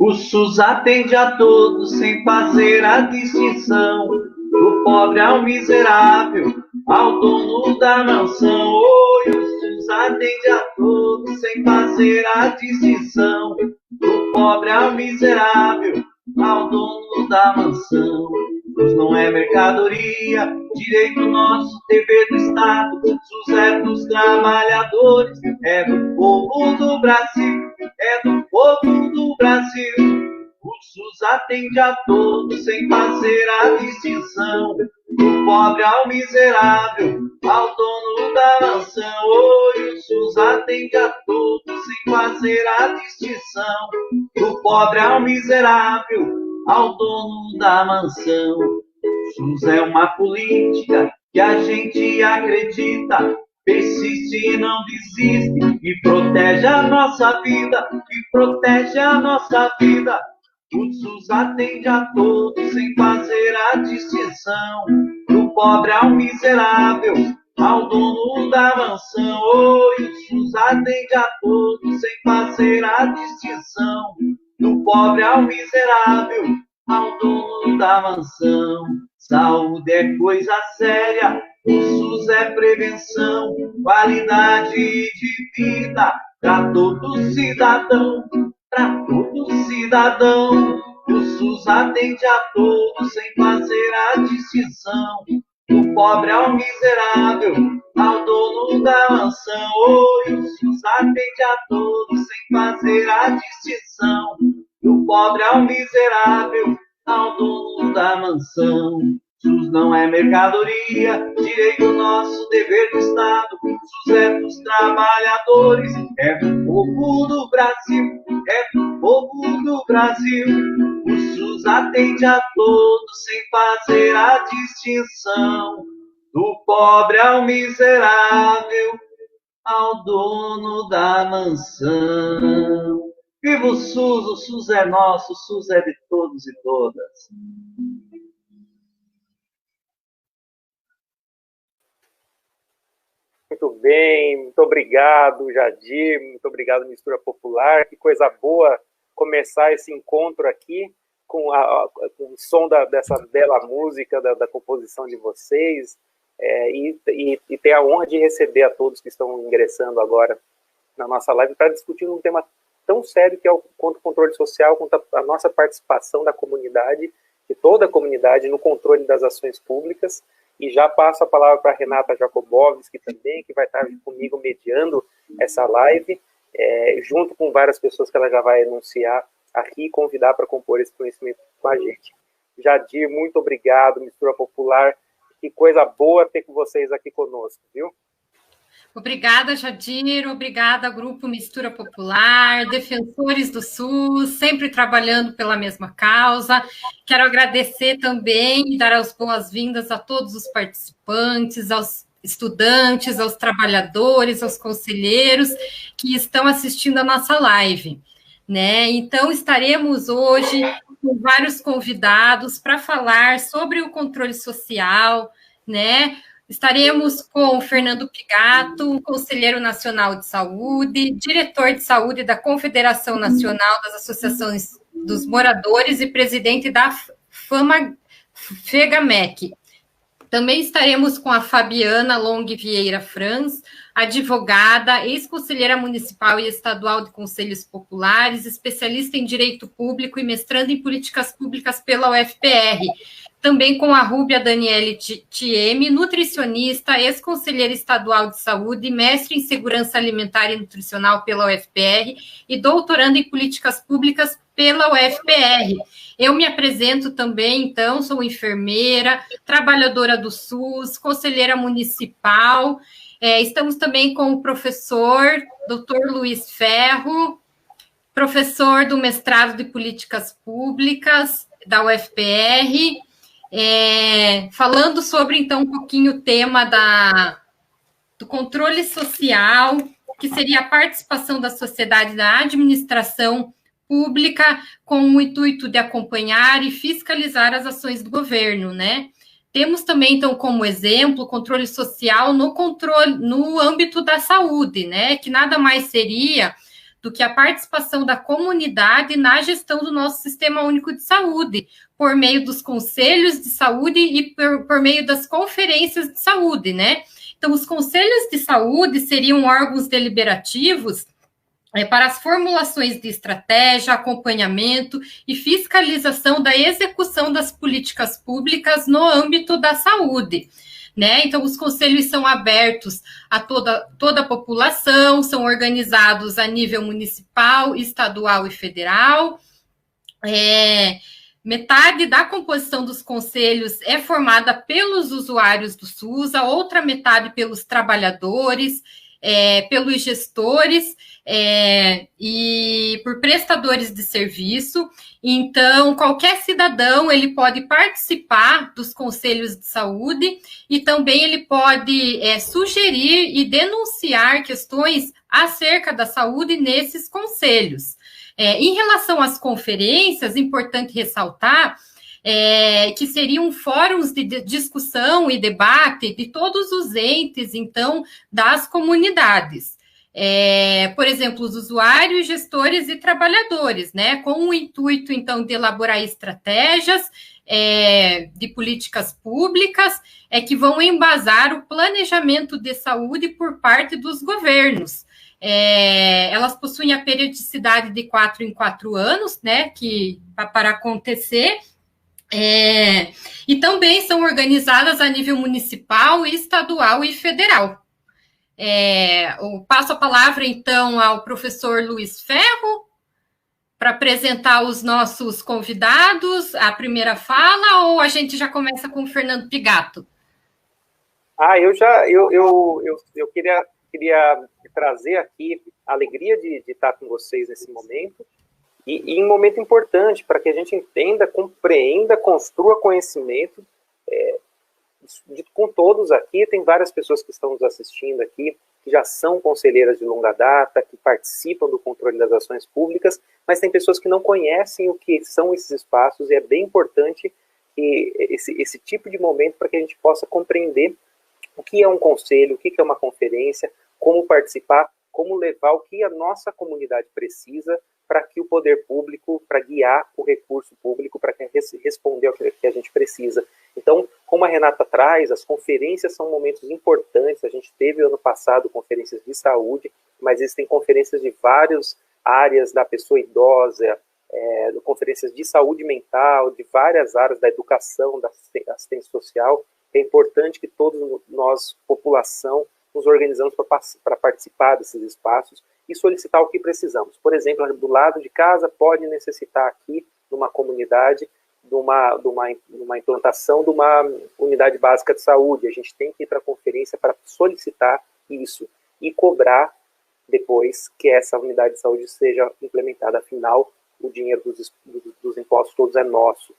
O SUS atende a todos sem fazer a distinção, do pobre ao miserável, ao dono da mansão. Oi, o SUS atende a todos sem fazer a distinção, do pobre ao miserável, ao dono da mansão. SUS não é mercadoria, direito nosso, dever do Estado. SUS é dos trabalhadores, é do povo do Brasil, é do povo do Brasil. O SUS atende a todos sem fazer a distinção, do pobre ao miserável, ao dono da mansão. Oi, o SUS atende a todos sem fazer a distinção, do pobre ao miserável, ao dono da mansão. O SUS é uma política que a gente acredita, persiste e não desiste, e protege a nossa vida, e protege a nossa vida. O SUS atende a todos sem fazer a distinção, do pobre ao miserável, ao dono da mansão. Oi, o SUS atende a todos sem fazer a distinção, do pobre ao miserável, ao dono da mansão. Saúde é coisa séria, o SUS é prevenção, qualidade de vida para todo cidadão, para todo cidadão. O SUS atende a todos sem fazer a distinção, do pobre ao miserável, ao dono da mansão. Oi, o SUS atende a todos sem fazer a distinção, do pobre ao miserável, ao dono da mansão. SUS não é mercadoria, direito nosso, dever do Estado. SUS é dos trabalhadores, é do povo do Brasil, é do povo do Brasil. O SUS atende a todos sem fazer a distinção, do pobre ao miserável, ao dono da mansão. Viva o SUS é nosso, o SUS é de todos e todas. Muito bem, muito obrigado, Jadir, muito obrigado, Mistura Popular. Que coisa boa começar esse encontro aqui com o som dessa bela música, da composição de vocês, e ter a honra de receber a todos que estão ingressando agora na nossa live para discutir um tema tão sério que é quanto o controle social, quanto a nossa participação da comunidade, de toda a comunidade, no controle das ações públicas. E já passo a palavra para a Renata Jacobowski também, que vai estar comigo mediando essa live, junto com várias pessoas que ela já vai anunciar aqui e convidar para compor esse conhecimento com a gente. Jadir, muito obrigado, Mistura Popular. Que coisa boa ter com vocês aqui conosco, viu? Obrigada, Jadir, obrigada, Grupo Mistura Popular, defensores do SUS, sempre trabalhando pela mesma causa. Quero agradecer também e dar as boas-vindas a todos os participantes, aos estudantes, aos trabalhadores, aos conselheiros que estão assistindo a nossa live, né? Então, estaremos hoje com vários convidados para falar sobre o controle social, né? Estaremos com o Fernando Pigato, conselheiro nacional de saúde, diretor de saúde da Confederação Nacional das Associações dos Moradores e presidente da FEGAMEC. Também estaremos com a Fabiana Long Vieira Franz, advogada, ex-conselheira municipal e estadual de conselhos populares, especialista em direito público e mestrando em políticas públicas pela UFPR. Também com a Rúbia Daniele Thieme, nutricionista, ex-conselheira estadual de saúde, mestre em segurança alimentar e nutricional pela UFPR e doutorando em políticas públicas pela UFPR. Eu me apresento também, então, sou enfermeira, trabalhadora do SUS, conselheira municipal. Estamos também com o professor Dr. Luiz Ferro, professor do mestrado de políticas públicas da UFPR, falando sobre, então, um pouquinho o tema do controle social, que seria a participação da sociedade na administração pública com o intuito de acompanhar e fiscalizar as ações do governo, né? Temos também, então, como exemplo, o controle social no âmbito da saúde, né? Que nada mais seria do que a participação da comunidade na gestão do nosso Sistema Único de Saúde, por meio dos conselhos de saúde e por meio das conferências de saúde, né? Então, os conselhos de saúde seriam órgãos deliberativos para as formulações de estratégia, acompanhamento e fiscalização da execução das políticas públicas no âmbito da saúde, né? Então, os conselhos são abertos a toda a população, são organizados a nível municipal, estadual e federal. Metade da composição dos conselhos é formada pelos usuários do SUS, a outra metade pelos trabalhadores, pelos gestores e por prestadores de serviço. Então, qualquer cidadão ele pode participar dos conselhos de saúde e também ele pode sugerir e denunciar questões acerca da saúde nesses conselhos. Em relação às conferências, é importante ressaltar que seriam fóruns de discussão e debate de todos os entes, então, das comunidades. Por exemplo, os usuários, gestores e trabalhadores, né, com o intuito, então, de elaborar estratégias de políticas públicas que vão embasar o planejamento de saúde por parte dos governos. Elas possuem a periodicidade de 4 em 4 anos, né, para acontecer, e também são organizadas a nível municipal, estadual e federal. Eu passo a palavra, então, ao professor Luiz Ferro, para apresentar os nossos convidados, a primeira fala, ou a gente já começa com o Fernando Pigato? Eu queria trazer aqui a alegria de estar com vocês nesse momento, e em um momento importante para que a gente entenda, compreenda, construa conhecimento com todos aqui. Tem várias pessoas que estão nos assistindo aqui, que já são conselheiras de longa data, que participam do controle das ações públicas, mas tem pessoas que não conhecem o que são esses espaços, e é bem importante esse tipo de momento para que a gente possa compreender o que é um conselho, o que é uma conferência, como participar, como levar o que a nossa comunidade precisa para que o poder público, para guiar o recurso público, para responder ao que a gente precisa. Então, como a Renata traz, as conferências são momentos importantes. A gente teve ano passado conferências de saúde, mas existem conferências de várias áreas da pessoa idosa, conferências de saúde mental, de várias áreas da educação, da assistência social. É importante que todos nós, população, nos organizamos para participar desses espaços e solicitar o que precisamos. Por exemplo, do lado de casa pode necessitar aqui, numa comunidade, de uma implantação de uma unidade básica de saúde. A gente tem que ir para a conferência para solicitar isso e cobrar depois que essa unidade de saúde seja implementada. Afinal, o dinheiro dos impostos todos é nosso.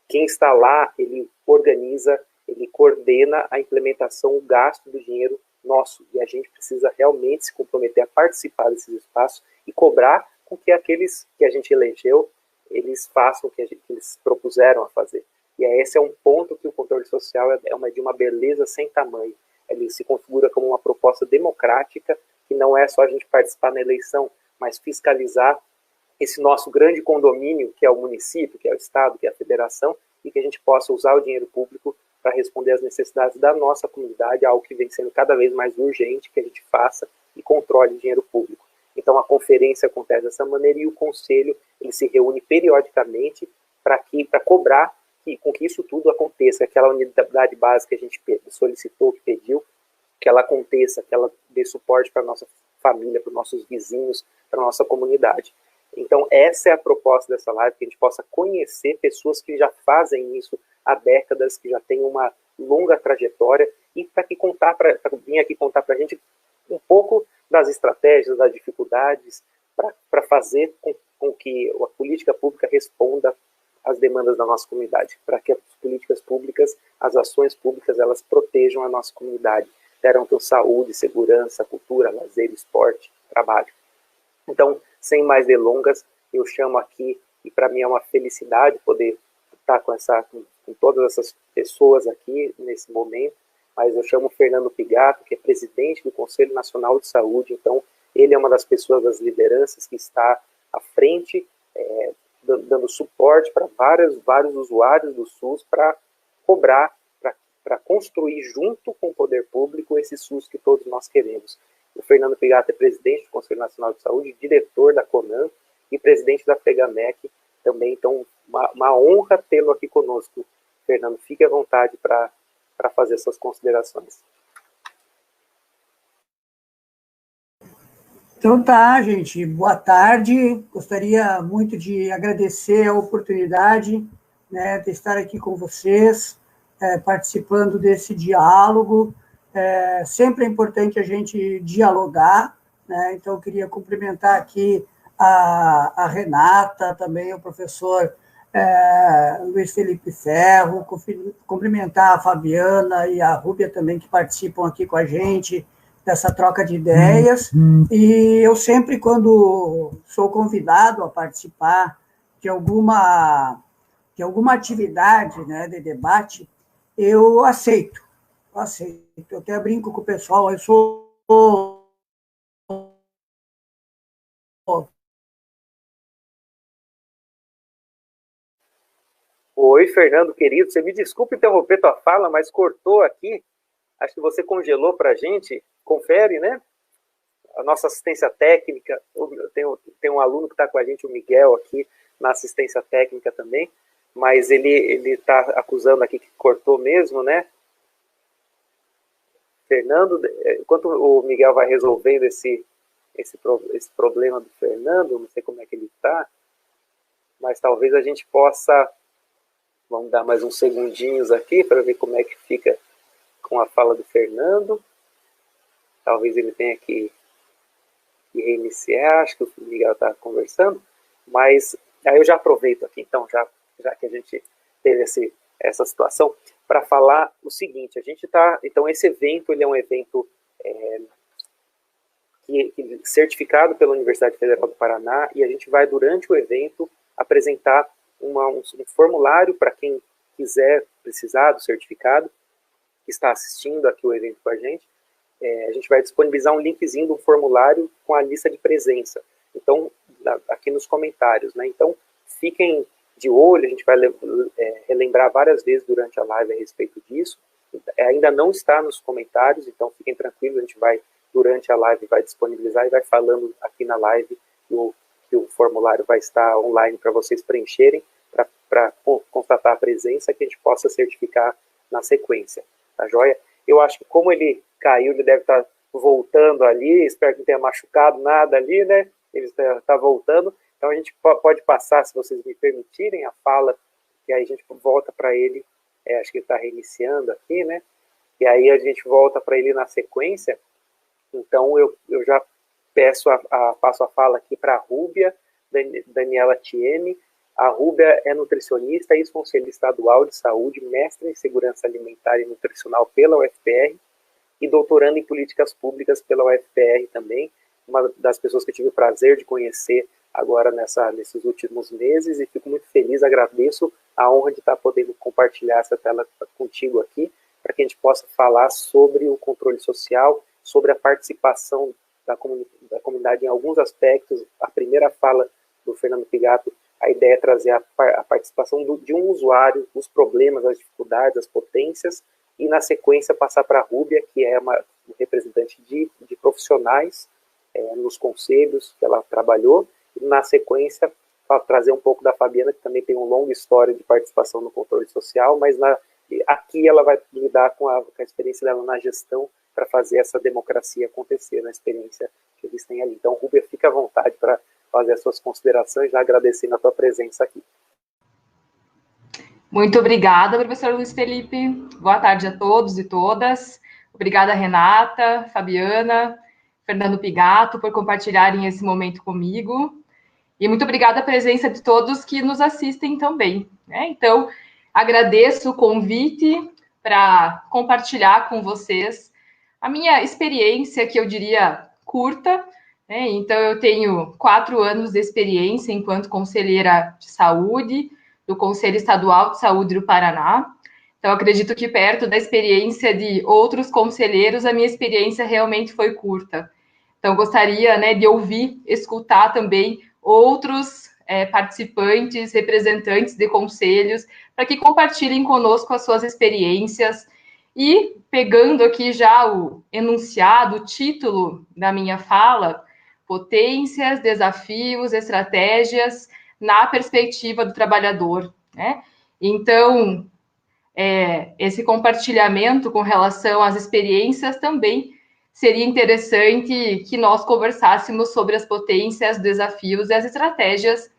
Quem está lá, ele organiza, ele coordena a implementação, o gasto do dinheiro nosso, e a gente precisa realmente se comprometer a participar desses espaços e cobrar com que aqueles que a gente elegeu, eles façam o que eles propuseram a fazer. E esse é um ponto que o controle social é de uma beleza sem tamanho. Ele se configura como uma proposta democrática, que não é só a gente participar na eleição, mas fiscalizar esse nosso grande condomínio, que é o município, que é o estado, que é a federação, e que a gente possa usar o dinheiro público para responder às necessidades da nossa comunidade, algo que vem sendo cada vez mais urgente que a gente faça e controle o dinheiro público. Então a conferência acontece dessa maneira e o conselho ele se reúne periodicamente para cobrar com que isso tudo aconteça, aquela unidade básica que a gente solicitou, que pediu, que ela aconteça, que ela dê suporte para a nossa família, para os nossos vizinhos, para a nossa comunidade. Então essa é a proposta dessa live, que a gente possa conhecer pessoas que já fazem isso há décadas, que já têm uma longa trajetória, e para vir aqui contar para a gente um pouco das estratégias, das dificuldades, para fazer com que a política pública responda às demandas da nossa comunidade, para que as políticas públicas, as ações públicas, elas protejam a nossa comunidade, garantam saúde, segurança, cultura, lazer, esporte, trabalho. Então, sem mais delongas, eu chamo aqui, e para mim é uma felicidade poder estar com todas essas pessoas aqui nesse momento, mas eu chamo o Fernando Pigato, que é presidente do Conselho Nacional de Saúde. Então Ele é uma das pessoas, das lideranças que está à frente, dando suporte para vários usuários do SUS para cobrar, para construir junto com o poder público esse SUS que todos nós queremos. O Fernando Pigato é presidente do Conselho Nacional de Saúde, diretor da CONAN e presidente da FEGAMEC também. Então, uma honra tê-lo aqui conosco. Fernando, fique à vontade para fazer suas considerações. Então tá, gente, boa tarde. Gostaria muito de agradecer a oportunidade, né, de estar aqui com vocês, participando desse diálogo. Sempre é importante a gente dialogar, né? Então eu queria cumprimentar aqui a Renata, também o professor Luiz Felipe Ferro, cumprimentar a Fabiana e a Rúbia também, que participam aqui com a gente dessa troca de ideias. E eu sempre, quando sou convidado a participar de alguma atividade, né, de debate, eu aceito. Eu até brinco com o pessoal, eu sou... Oi, Fernando, querido, você me desculpa interromper tua fala, mas cortou aqui. Acho que você congelou para a gente. Confere, né? A nossa assistência técnica. Tem um aluno que está com a gente, o Miguel, aqui na assistência técnica também, mas ele está acusando aqui que cortou mesmo, né? Fernando, enquanto o Miguel vai resolvendo esse problema do Fernando, não sei como é que ele está, mas talvez a gente possa... Vamos dar mais uns segundinhos aqui para ver como é que fica com a fala do Fernando. Talvez ele tenha que reiniciar, acho que o Miguel está conversando, mas aí eu já aproveito aqui, então, já que a gente teve essa situação, para falar o seguinte, a gente está... Então, esse evento, ele é um evento certificado pela Universidade Federal do Paraná, e a gente vai, durante o evento, apresentar um formulário para quem quiser precisar do certificado, que está assistindo aqui o evento com a gente. A gente vai disponibilizar um linkzinho do formulário com a lista de presença. Então, aqui nos comentários, né? Então, fiquem de olho, a gente vai relembrar várias vezes durante a live a respeito disso. Ainda não está nos comentários, então fiquem tranquilos, a gente vai, durante a live, vai disponibilizar e vai falando aqui na live que o formulário vai estar online para vocês preencherem, para constatar a presença, que a gente possa certificar na sequência. Tá joia? Eu acho que como ele caiu, ele deve estar voltando ali, espero que não tenha machucado nada ali, né? Ele está voltando, então a gente pode passar, se vocês me permitirem, a fala, e aí a gente volta para ele, acho que ele está reiniciando aqui, né? E aí a gente volta para ele na sequência. Então eu já passo a fala aqui para a Rúbia Daniela Thieme. A Rúbia é nutricionista, ex-conselheira estadual de saúde, mestre em segurança alimentar e nutricional pela UFPR e doutoranda em políticas públicas pela UFPR também, uma das pessoas que eu tive o prazer de conhecer agora nesses últimos meses, e fico muito feliz, agradeço a honra de estar podendo compartilhar essa tela contigo aqui, para que a gente possa falar sobre o controle social, sobre a participação da comunidade em alguns aspectos. A primeira fala do Fernando Pigato, a ideia é trazer a participação de um usuário, os problemas, as dificuldades, as potências, e na sequência passar para a Rúbia, que é uma representante de profissionais nos conselhos que ela trabalhou, e na sequência trazer um pouco da Fabiana, que também tem uma longa história de participação no controle social, mas aqui ela vai lidar com a experiência dela na gestão para fazer essa democracia acontecer, na experiência que eles têm ali. Então, Rúbia, fica à vontade para fazer as suas considerações, já agradecendo a tua presença aqui. Muito obrigada, professor Luiz Felipe. Boa tarde a todos e todas. Obrigada, Renata, Fabiana, Fernando Pigato, por compartilharem esse momento comigo. E muito obrigada a presença de todos que nos assistem também, né? Então, agradeço o convite para compartilhar com vocês a minha experiência, que eu diria curta, né? Então, eu tenho 4 anos de experiência enquanto conselheira de saúde do Conselho Estadual de Saúde do Paraná. Então, acredito que perto da experiência de outros conselheiros, a minha experiência realmente foi curta. Então, gostaria, né, de ouvir, escutar também outros participantes, representantes de conselhos, para que compartilhem conosco as suas experiências. E, pegando aqui já o enunciado, o título da minha fala, potências, desafios, estratégias na perspectiva do trabalhador, né? Então, esse compartilhamento com relação às experiências também seria interessante que nós conversássemos sobre as potências, desafios e as estratégias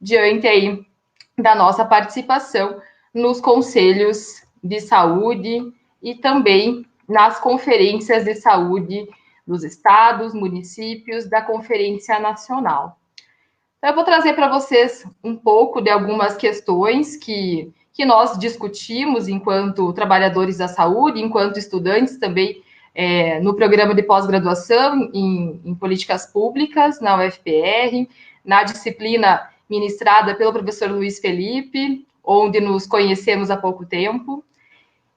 diante aí da nossa participação nos conselhos de saúde e também nas conferências de saúde dos estados, municípios, da Conferência Nacional. Então, eu vou trazer para vocês um pouco de algumas questões que nós discutimos enquanto trabalhadores da saúde, enquanto estudantes também no programa de pós-graduação em políticas públicas, na UFPR, na disciplina ministrada pelo professor Luiz Felipe, onde nos conhecemos há pouco tempo.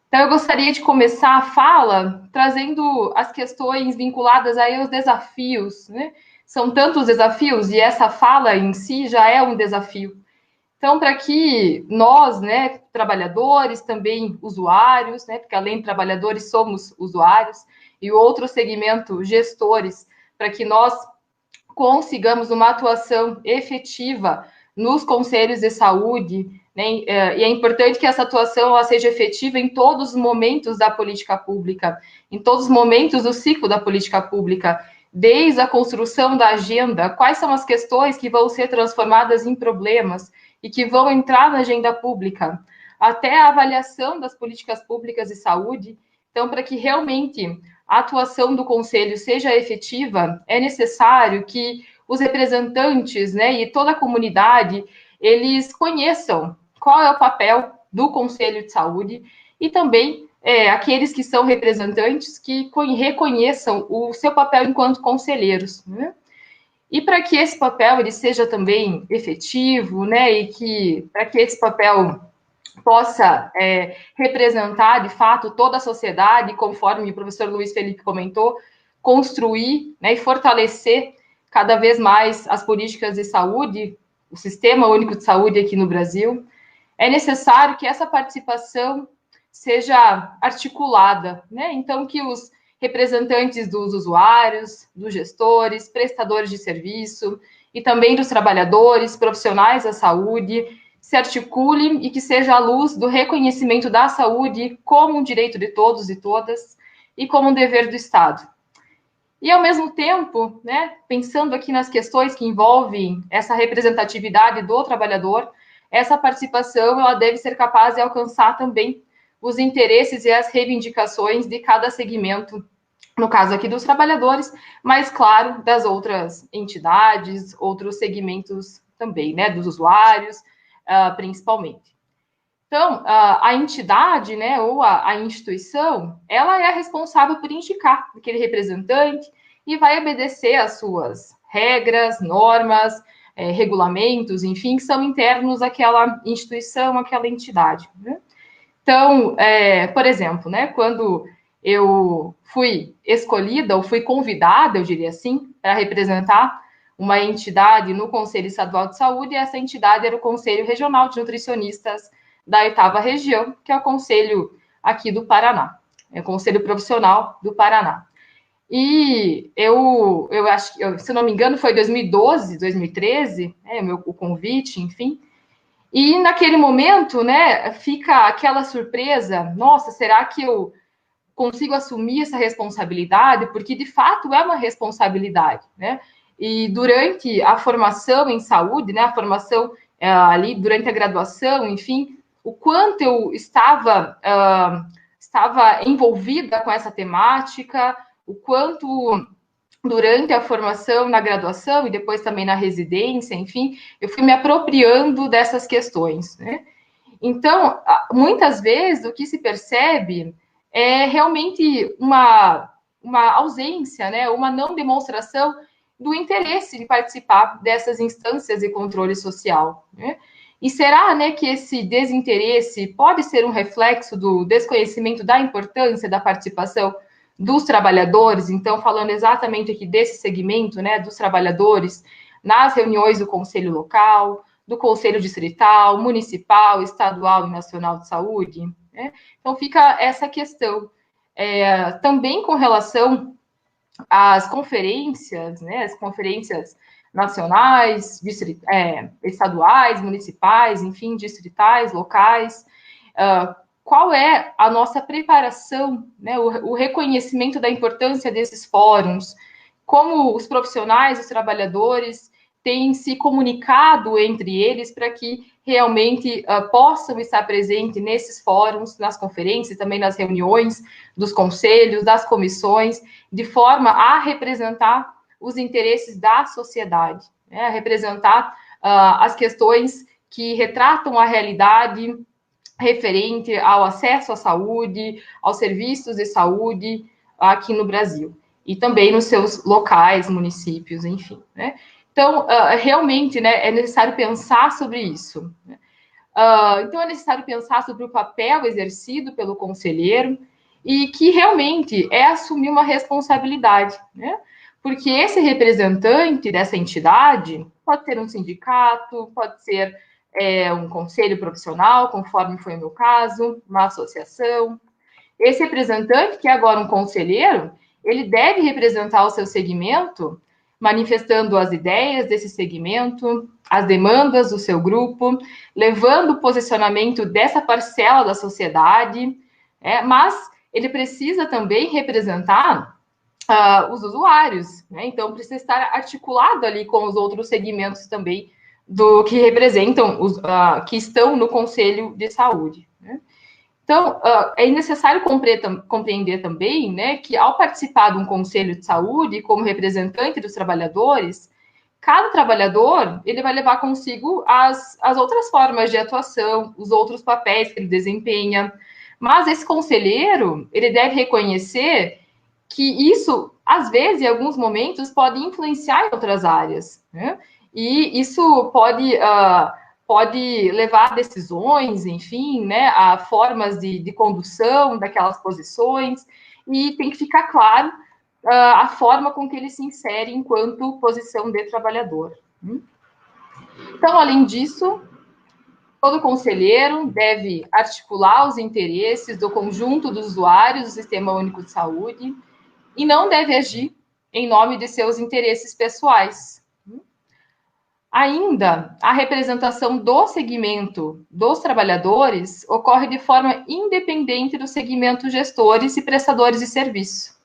Então, eu gostaria de começar a fala trazendo as questões vinculadas aí aos desafios, né? São tantos desafios, e essa fala em si já é um desafio. Então, para que nós, né, trabalhadores, também usuários, né, porque além de trabalhadores somos usuários, e outro segmento, gestores, para que nós consigamos uma atuação efetiva nos conselhos de saúde, né, e é importante que essa atuação ela seja efetiva em todos os momentos da política pública, em todos os momentos do ciclo da política pública, desde a construção da agenda, quais são as questões que vão ser transformadas em problemas e que vão entrar na agenda pública, até a avaliação das políticas públicas de saúde. Então, para que realmente a atuação do Conselho seja efetiva, é necessário que os representantes, né, e toda a comunidade, eles conheçam qual é o papel do Conselho de Saúde e também aqueles que são representantes que reconheçam o seu papel enquanto conselheiros, né? E para que esse papel ele seja também efetivo, né, e para que esse papel possa representar, de fato, toda a sociedade, conforme o professor Luiz Felipe comentou, construir, né, e fortalecer cada vez mais as políticas de saúde, o Sistema Único de Saúde aqui no Brasil, é necessário que essa participação seja articulada, né? Então, que os representantes dos usuários, dos gestores, prestadores de serviço e também dos trabalhadores, profissionais da saúde, se articulem e que seja à luz do reconhecimento da saúde como um direito de todos e todas e como um dever do Estado. E, ao mesmo tempo, né, pensando aqui nas questões que envolvem essa representatividade do trabalhador, essa participação ela deve ser capaz de alcançar também os interesses e as reivindicações de cada segmento, no caso aqui dos trabalhadores, mas, claro, das outras entidades, outros segmentos também, né, dos usuários, principalmente. Então, a entidade, né, ou a instituição, ela é a responsável por indicar aquele representante e vai obedecer às suas regras, normas, regulamentos, enfim, que são internos àquela instituição, àquela entidade, né? Então, por exemplo, né, quando eu fui escolhida, ou fui convidada, eu diria assim, para representar uma entidade no Conselho Estadual de Saúde, e essa entidade era o Conselho Regional de Nutricionistas da 8ª Região, que é o Conselho aqui do Paraná, é o Conselho Profissional do Paraná. E eu acho, se não me engano, foi 2012, 2013, o convite, enfim. E naquele momento, né, fica aquela surpresa, nossa, será que eu consigo assumir essa responsabilidade? Porque, de fato, é uma responsabilidade, né? E durante a formação em saúde, né, a formação ali, durante a graduação, enfim, o quanto eu estava envolvida com essa temática, o quanto durante a formação na graduação e depois também na residência, enfim, eu fui me apropriando dessas questões, né? Então, muitas vezes, o que se percebe é realmente uma ausência, né, uma não demonstração do interesse de participar dessas instâncias de controle social, né? E será, né, que esse desinteresse pode ser um reflexo do desconhecimento da importância da participação dos trabalhadores, então, falando exatamente aqui desse segmento, né, dos trabalhadores, nas reuniões do Conselho Local, do Conselho Distrital, Municipal, Estadual e Nacional de Saúde, né? Então, fica essa questão. Também com relação às conferências, né, as conferências nacionais, estaduais, municipais, enfim, distritais, locais, qual é a nossa preparação, né, o reconhecimento da importância desses fóruns, como os profissionais, os trabalhadores têm se comunicado entre eles para que realmente possam estar presentes nesses fóruns, nas conferências, também nas reuniões dos conselhos, das comissões, de forma a representar os interesses da sociedade, né, a representar as questões que retratam a realidade referente ao acesso à saúde, aos serviços de saúde aqui no Brasil, e também nos seus locais, municípios, enfim, né? Então, realmente, né, é necessário pensar sobre isso. Então, é necessário pensar sobre o papel exercido pelo conselheiro e que realmente é assumir uma responsabilidade, né? Porque esse representante dessa entidade pode ser um sindicato, pode ser um conselho profissional, conforme foi o meu caso, uma associação. Esse representante, que é agora um conselheiro, ele deve representar o seu segmento, manifestando as ideias desse segmento, as demandas do seu grupo, levando o posicionamento dessa parcela da sociedade, mas ele precisa também representar os usuários, né? Então precisa estar articulado ali com os outros segmentos também do que representam, que estão no Conselho de Saúde, né? Então, é necessário compreender também, né, que ao participar de um Conselho de Saúde, como representante dos trabalhadores, cada trabalhador, ele vai levar consigo as outras formas de atuação, os outros papéis que ele desempenha, mas esse conselheiro, ele deve reconhecer que isso, às vezes, em alguns momentos, pode influenciar em outras áreas, né? E isso pode levar a decisões, enfim, né, a formas de condução daquelas posições, e tem que ficar claro a forma com que ele se insere enquanto posição de trabalhador. Então, além disso, todo conselheiro deve articular os interesses do conjunto dos usuários do Sistema Único de Saúde e não deve agir em nome de seus interesses pessoais. Ainda, a representação do segmento dos trabalhadores ocorre de forma independente do segmento gestores e prestadores de serviço.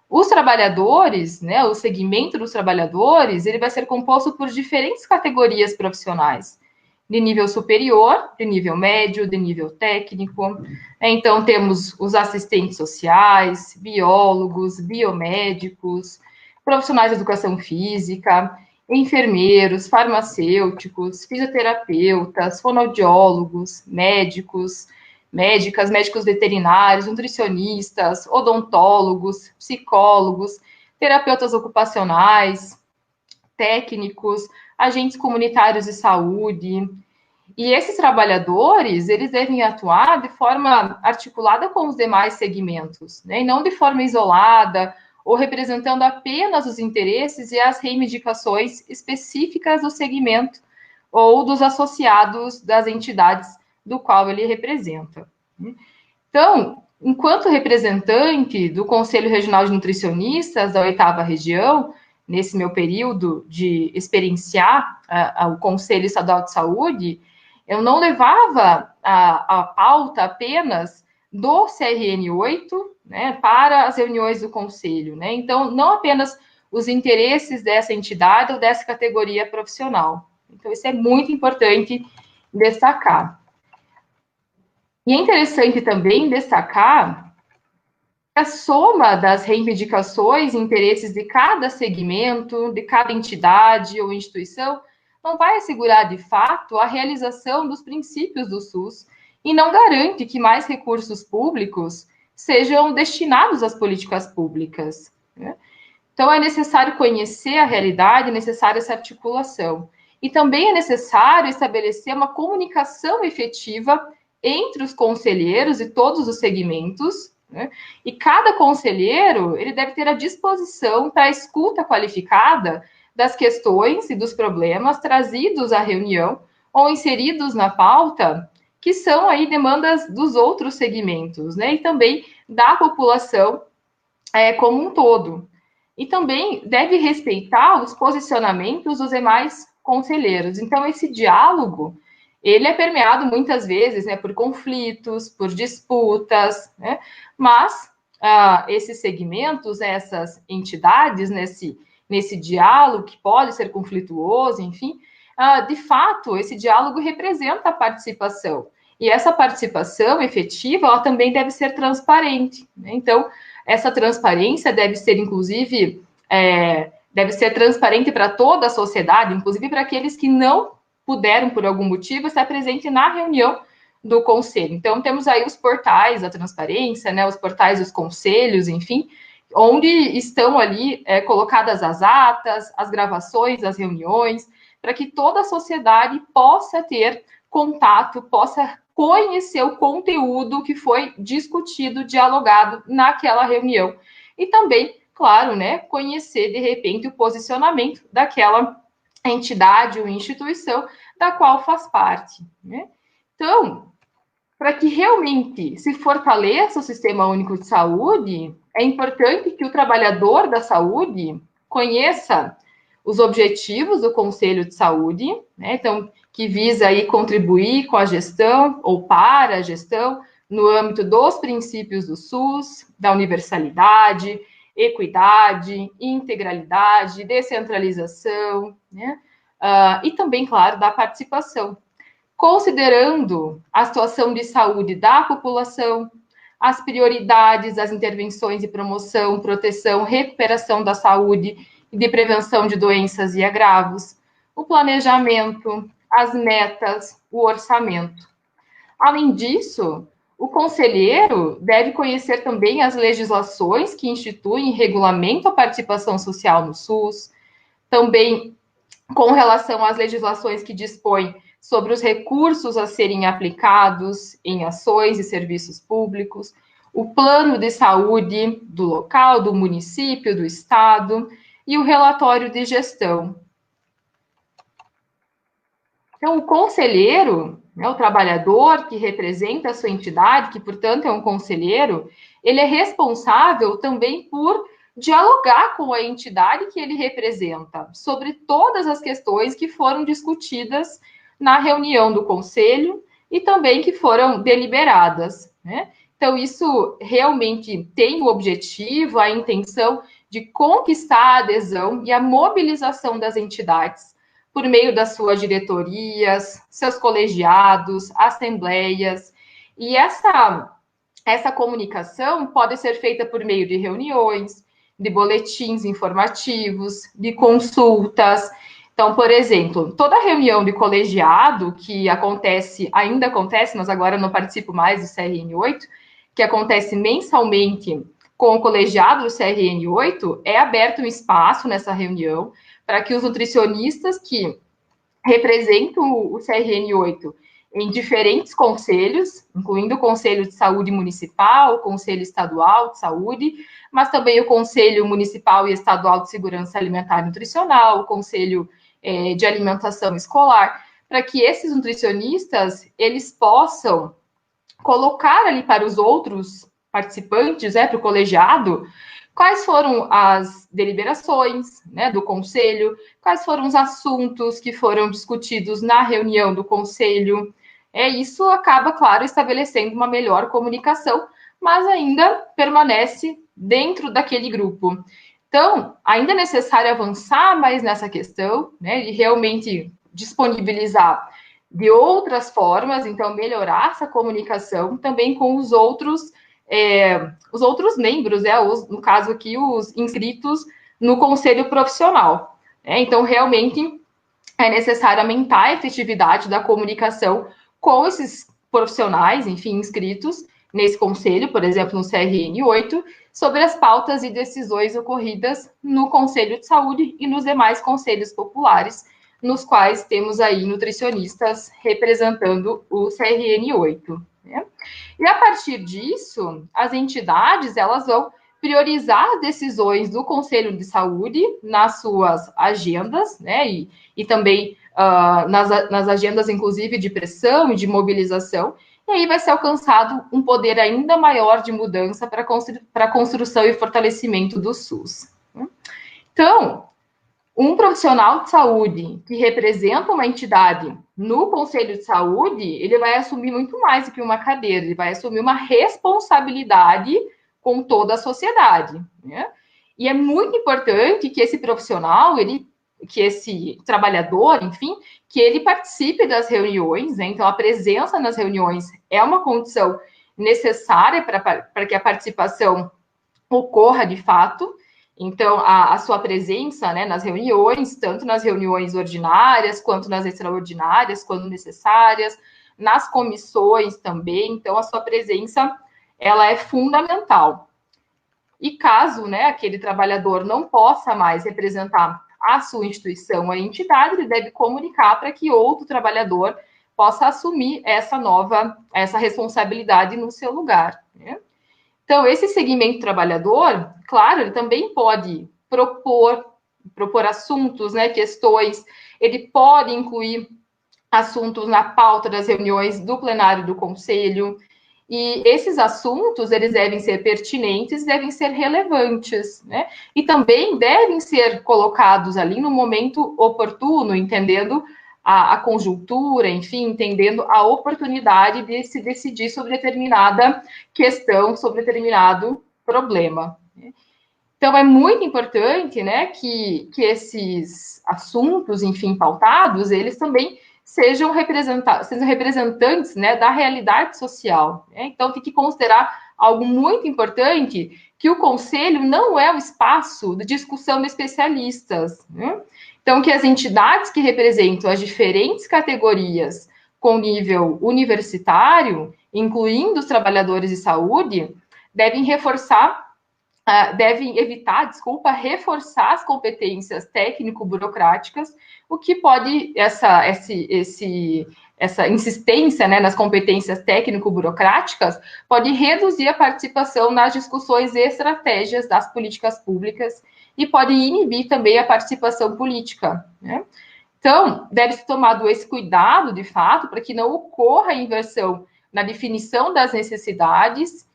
Os trabalhadores, né, o segmento dos trabalhadores, ele vai ser composto por diferentes categorias profissionais, de nível superior, de nível médio, de nível técnico. Então, temos os assistentes sociais, biólogos, biomédicos, profissionais de educação física, enfermeiros, farmacêuticos, fisioterapeutas, fonoaudiólogos, médicos, médicas, médicos veterinários, nutricionistas, odontólogos, psicólogos, terapeutas ocupacionais, técnicos, agentes comunitários de saúde. E esses trabalhadores, eles devem atuar de forma articulada com os demais segmentos, né, e não de forma isolada, ou representando apenas os interesses e as reivindicações específicas do segmento ou dos associados das entidades do qual ele representa. Então, enquanto representante do Conselho Regional de Nutricionistas da 8ª Região, nesse meu período de experienciar o Conselho Estadual de Saúde, eu não levava a pauta apenas do CRN 8, né, para as reuniões do Conselho, né? Então, não apenas os interesses dessa entidade ou dessa categoria profissional. Então, isso é muito importante destacar. E é interessante também destacar que a soma das reivindicações e interesses de cada segmento, de cada entidade ou instituição, não vai assegurar, de fato, a realização dos princípios do SUS e não garante que mais recursos públicos sejam destinados às políticas públicas, né? Então, é necessário conhecer a realidade, é necessária essa articulação. E também é necessário estabelecer uma comunicação efetiva entre os conselheiros e todos os segmentos, né? E cada conselheiro, ele deve ter a disposição para a escuta qualificada das questões e dos problemas trazidos à reunião ou inseridos na pauta, que são aí demandas dos outros segmentos, né? E também da população como um todo. E também deve respeitar os posicionamentos dos demais conselheiros. Então, esse diálogo, ele é permeado muitas vezes, né, por conflitos, por disputas, né? Mas esses segmentos, essas entidades, nesse diálogo que pode ser conflituoso, enfim, de fato, esse diálogo representa a participação. E essa participação efetiva, ela também deve ser transparente, né? Então, essa transparência deve ser, inclusive, deve ser transparente para toda a sociedade, inclusive para aqueles que não puderam, por algum motivo, estar presente na reunião do conselho. Então, temos aí os portais da transparência, né, os portais dos conselhos, enfim, onde estão ali colocadas as atas, as gravações das reuniões, para que toda a sociedade possa ter contato, possa conhecer o conteúdo que foi discutido, dialogado naquela reunião. E também, claro, né, conhecer, de repente, o posicionamento daquela entidade ou instituição da qual faz parte, né? Então, para que realmente se fortaleça o Sistema Único de Saúde, é importante que o trabalhador da saúde conheça os objetivos do Conselho de Saúde, né? Então, que visa aí contribuir com a gestão ou para a gestão no âmbito dos princípios do SUS, da universalidade, equidade, integralidade, descentralização, né? E também, claro, da participação, considerando a situação de saúde da população, as prioridades das intervenções de promoção, proteção, recuperação da saúde e de prevenção de doenças e agravos, o planejamento, as metas, o orçamento. Além disso, o conselheiro deve conhecer também as legislações que instituem e regulamentam a participação social no SUS, também com relação às legislações que dispõem sobre os recursos a serem aplicados em ações e serviços públicos, o plano de saúde do local, do município, do estado e o relatório de gestão. Então, o conselheiro, né, o trabalhador que representa a sua entidade, que, portanto, é um conselheiro, ele é responsável também por dialogar com a entidade que ele representa sobre todas as questões que foram discutidas na reunião do conselho e também que foram deliberadas, né? Então, isso realmente tem o objetivo, a intenção de conquistar a adesão e a mobilização das entidades por meio das suas diretorias, seus colegiados, assembleias. E essa comunicação pode ser feita por meio de reuniões, de boletins informativos, de consultas. Então, por exemplo, toda reunião de colegiado que ainda acontece, mas agora não participo mais do CRN8, que acontece mensalmente com o colegiado do CRN8, é aberto um espaço nessa reunião para que os nutricionistas que representam o CRN8 em diferentes conselhos, incluindo o Conselho de Saúde Municipal, o Conselho Estadual de Saúde, mas também o Conselho Municipal e Estadual de Segurança Alimentar e Nutricional, o Conselho de Alimentação Escolar, para que esses nutricionistas, eles possam colocar ali para os outros participantes, para o colegiado, quais foram as deliberações, né, do conselho, quais foram os assuntos que foram discutidos na reunião do conselho. Isso acaba, claro, estabelecendo uma melhor comunicação, mas ainda permanece dentro daquele grupo. Então, ainda é necessário avançar mais nessa questão, né, de realmente disponibilizar de outras formas, então melhorar essa comunicação também com os outros membros, no caso aqui, os inscritos no conselho profissional. Então, realmente, é necessário aumentar a efetividade da comunicação com esses profissionais, enfim, inscritos nesse conselho, por exemplo, no CRN8, sobre as pautas e decisões ocorridas no Conselho de Saúde e nos demais conselhos populares, nos quais temos aí nutricionistas representando o CRN8. né? E a partir disso, as entidades, elas vão priorizar as decisões do Conselho de Saúde nas suas agendas, né, e também nas agendas, inclusive, de pressão e de mobilização, e aí vai ser alcançado um poder ainda maior de mudança para a construção e fortalecimento do SUS. Então, um profissional de saúde que representa uma entidade no Conselho de Saúde, ele vai assumir muito mais do que uma cadeira, ele vai assumir uma responsabilidade com toda a sociedade, né? E é muito importante que esse profissional, que esse trabalhador, enfim, que ele participe das reuniões, né? Então, a presença nas reuniões é uma condição necessária para que a participação ocorra de fato. Então, a sua presença, né, nas reuniões, tanto nas reuniões ordinárias, quanto nas extraordinárias, quando necessárias, nas comissões também. Então, a sua presença, ela é fundamental. E caso, né, aquele trabalhador não possa mais representar a sua instituição, a entidade, ele deve comunicar para que outro trabalhador possa assumir essa responsabilidade no seu lugar, né? Então, esse segmento trabalhador, claro, ele também pode propor assuntos, né, questões, ele pode incluir assuntos na pauta das reuniões do plenário do Conselho, e esses assuntos, eles devem ser pertinentes, devem ser relevantes, né, e também devem ser colocados ali no momento oportuno, entendendo a conjuntura, enfim, entendendo a oportunidade de se decidir sobre determinada questão, sobre determinado problema. Então, é muito importante, né, que esses assuntos, enfim, pautados, eles também sejam representantes, né, da realidade social, né? Então, tem que considerar algo muito importante, que o Conselho não é um espaço de discussão de especialistas, né? Então, que as entidades que representam as diferentes categorias com nível universitário, incluindo os trabalhadores de saúde, devem evitar as competências técnico-burocráticas, o que pode, essa insistência, né, nas competências técnico-burocráticas, pode reduzir a participação nas discussões e estratégias das políticas públicas e pode inibir também a participação política, né? Então, deve-se tomado esse cuidado, de fato, para que não ocorra inversão na definição das necessidades,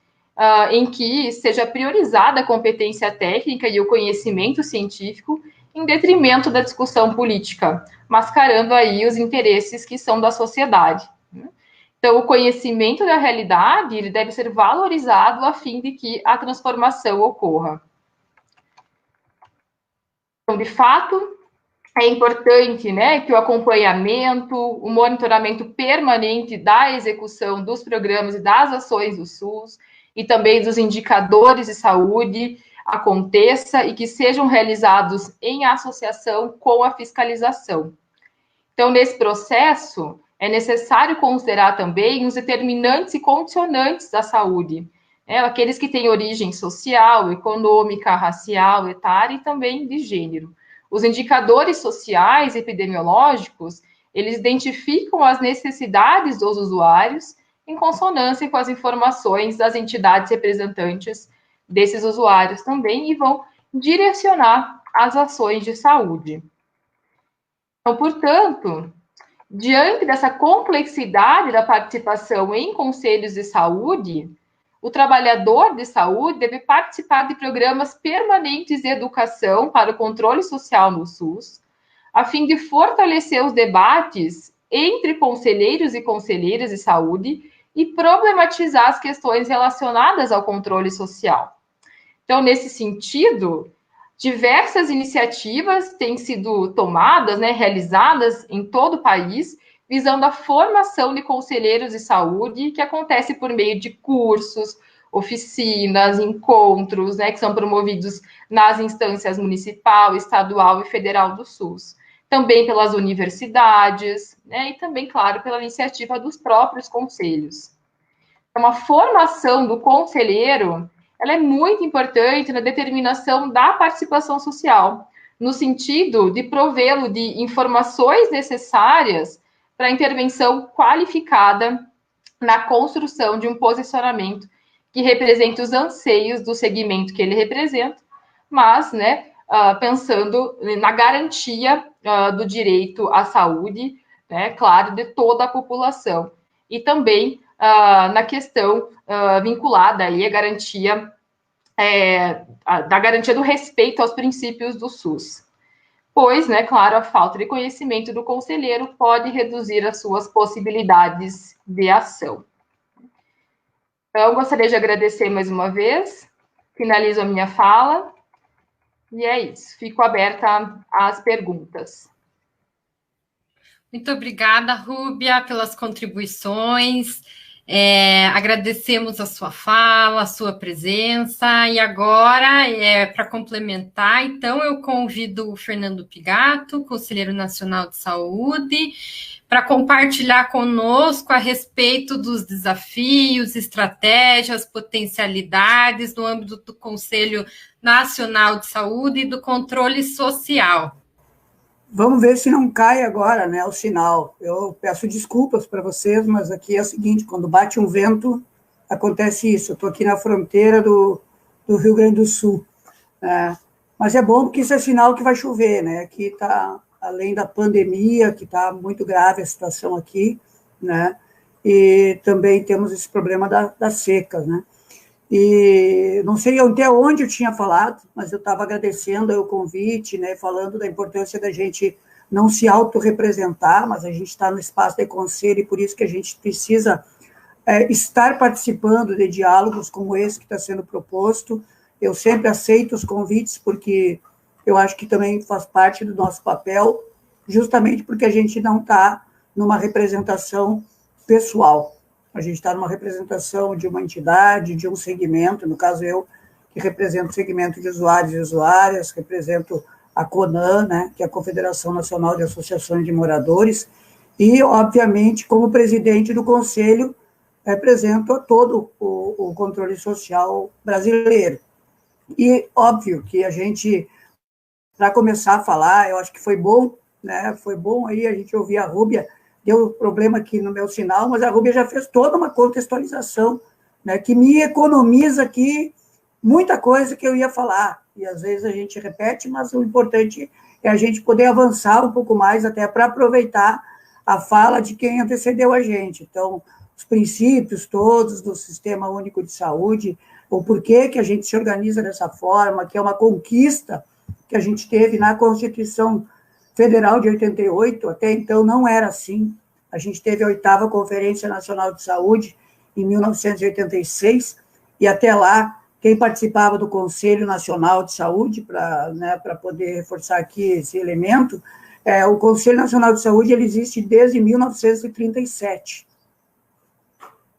em que seja priorizada a competência técnica e o conhecimento científico em detrimento da discussão política, mascarando aí os interesses que são da sociedade, né? Então, o conhecimento da realidade, ele deve ser valorizado a fim de que a transformação ocorra. Então, de fato, é importante, né, que o acompanhamento, o monitoramento permanente da execução dos programas e das ações do SUS e também dos indicadores de saúde aconteça e que sejam realizados em associação com a fiscalização. Então, nesse processo, é necessário considerar também os determinantes e condicionantes da saúde, né, aqueles que têm origem social, econômica, racial, etária e também de gênero. Os indicadores sociais e epidemiológicos, eles identificam as necessidades dos usuários em consonância com as informações das entidades representantes desses usuários também e vão direcionar as ações de saúde. Então, portanto, diante dessa complexidade da participação em conselhos de saúde, o trabalhador de saúde deve participar de programas permanentes de educação para o controle social no SUS, a fim de fortalecer os debates entre conselheiros e conselheiras de saúde e problematizar as questões relacionadas ao controle social. Então, nesse sentido, diversas iniciativas têm sido tomadas, né, realizadas em todo o país, visando a formação de conselheiros de saúde, que acontece por meio de cursos, oficinas, encontros, né, que são promovidos nas instâncias municipal, estadual e federal do SUS. Também pelas universidades, né, e também, claro, pela iniciativa dos próprios conselhos. Então, a formação do conselheiro, ela é muito importante na determinação da participação social, no sentido de provê-lo de informações necessárias para a intervenção qualificada na construção de um posicionamento que represente os anseios do segmento que ele representa, mas, né, pensando na garantia do direito à saúde, né, claro, de toda a população, e também na questão vinculada aí à garantia da garantia do respeito aos princípios do SUS. Pois, né, claro, a falta de conhecimento do conselheiro pode reduzir as suas possibilidades de ação. Então, gostaria de agradecer mais uma vez, finalizo a minha fala, e é isso, fico aberta às perguntas. Muito obrigada, Rúbia, pelas contribuições. Agradecemos a sua fala, a sua presença, e agora, para complementar, então, eu convido o Fernando Pigato, Conselheiro Nacional de Saúde, para compartilhar conosco a respeito dos desafios, estratégias, potencialidades no âmbito do Conselho Nacional de Saúde e do controle social. Vamos ver se não cai agora, né, o sinal. Eu peço desculpas para vocês, mas aqui é o seguinte, quando bate um vento, acontece isso. Eu estou aqui na fronteira do Rio Grande do Sul. Né? Mas é bom porque isso é sinal que vai chover, né? Aqui está, além da pandemia, que está muito grave a situação aqui, né? E também temos esse problema das secas, né? E não sei até onde eu tinha falado, mas eu estava agradecendo o convite, né, falando da importância da gente não se autorrepresentar, mas a gente está no espaço de conselho e por isso que a gente precisa estar participando de diálogos como esse que está sendo proposto. Eu sempre aceito os convites, porque eu acho que também faz parte do nosso papel, justamente porque a gente não está numa representação pessoal. A gente está numa representação de uma entidade, de um segmento, no caso eu, que represento o segmento de usuários e usuárias, represento a CONAN, né, que é a Confederação Nacional de Associações de Moradores, e, obviamente, como presidente do Conselho, represento todo o controle social brasileiro. E, óbvio, que a gente, para começar a falar, eu acho que foi bom, né, foi bom aí a gente ouvir a Rúbia. Deu problema aqui no meu sinal, mas a Rúbia já fez toda uma contextualização, né, que me economiza aqui muita coisa que eu ia falar. E, às vezes, a gente repete, mas o importante é a gente poder avançar um pouco mais, até para aproveitar a fala de quem antecedeu a gente. Então, os princípios todos do Sistema Único de Saúde, o porquê que a gente se organiza dessa forma, que é uma conquista que a gente teve na Constituição Federal de 88, até então não era assim. A gente teve a 8ª Conferência Nacional de Saúde, em 1986, e até lá, quem participava do Conselho Nacional de Saúde, para poder reforçar aqui esse elemento, o Conselho Nacional de Saúde ele existe desde 1937.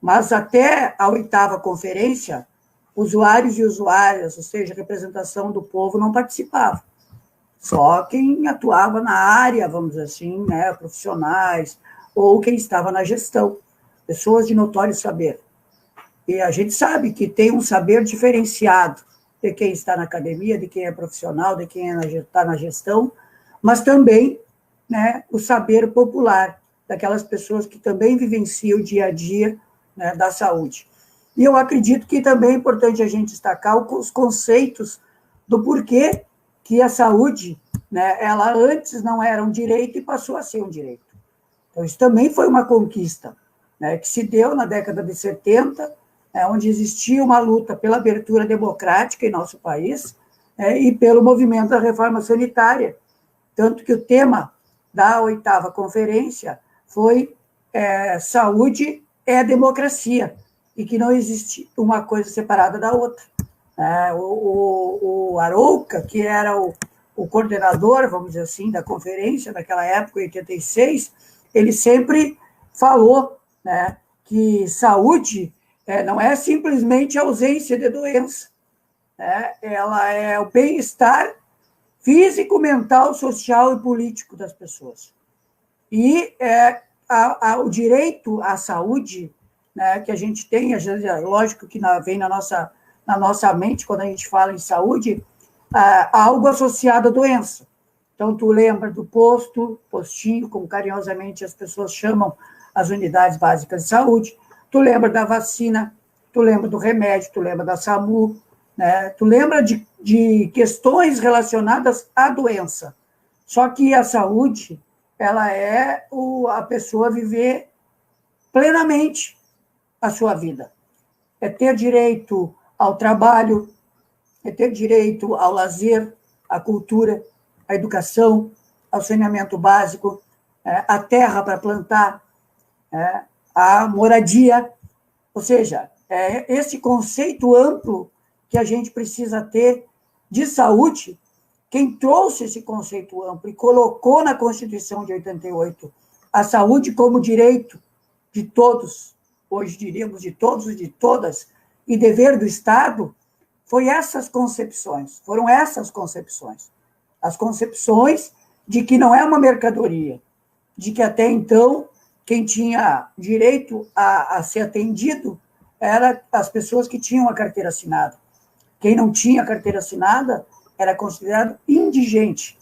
Mas até a 8ª Conferência, usuários e usuárias, ou seja, representação do povo, não participavam. Só quem atuava na área, vamos dizer assim, né, profissionais, ou quem estava na gestão, pessoas de notório saber. E a gente sabe que tem um saber diferenciado de quem está na academia, de quem é profissional, de quem está na gestão, mas também, né, o saber popular, daquelas pessoas que também vivenciam o dia a dia, né, da saúde. E eu acredito que também é importante a gente destacar os conceitos do porquê que a saúde, né, ela antes não era um direito e passou a ser um direito. Então, isso também foi uma conquista, né, que se deu na década de 70, onde existia uma luta pela abertura democrática em nosso país, e pelo movimento da reforma sanitária. Tanto que o tema da 8ª Conferência foi saúde é democracia, e que não existe uma coisa separada da outra. O Arouca, que era o coordenador, vamos dizer assim, da conferência, naquela época, em 86, ele sempre falou, né, que saúde não é simplesmente a ausência de doença, né, ela é o bem-estar físico, mental, social e político das pessoas. E o direito à saúde, né, que a gente tem, lógico que vem na nossa mente, quando a gente fala em saúde, algo associado à doença. Então, tu lembra do postinho, como carinhosamente as pessoas chamam as unidades básicas de saúde, tu lembra da vacina, tu lembra do remédio, tu lembra da SAMU, né? Tu lembra de questões relacionadas à doença. Só que a saúde, ela é a pessoa viver plenamente a sua vida. É ter direito ao trabalho, é ter direito ao lazer, à cultura, à educação, ao saneamento básico, à terra para plantar, à moradia. Ou seja, é esse conceito amplo que a gente precisa ter de saúde. Quem trouxe esse conceito amplo e colocou na Constituição de 88 a saúde como direito de todos, hoje diríamos de todos e de todas, e dever do Estado, foram essas concepções. As concepções de que não é uma mercadoria, de que até então quem tinha direito a ser atendido eram as pessoas que tinham a carteira assinada. Quem não tinha carteira assinada era considerado indigente.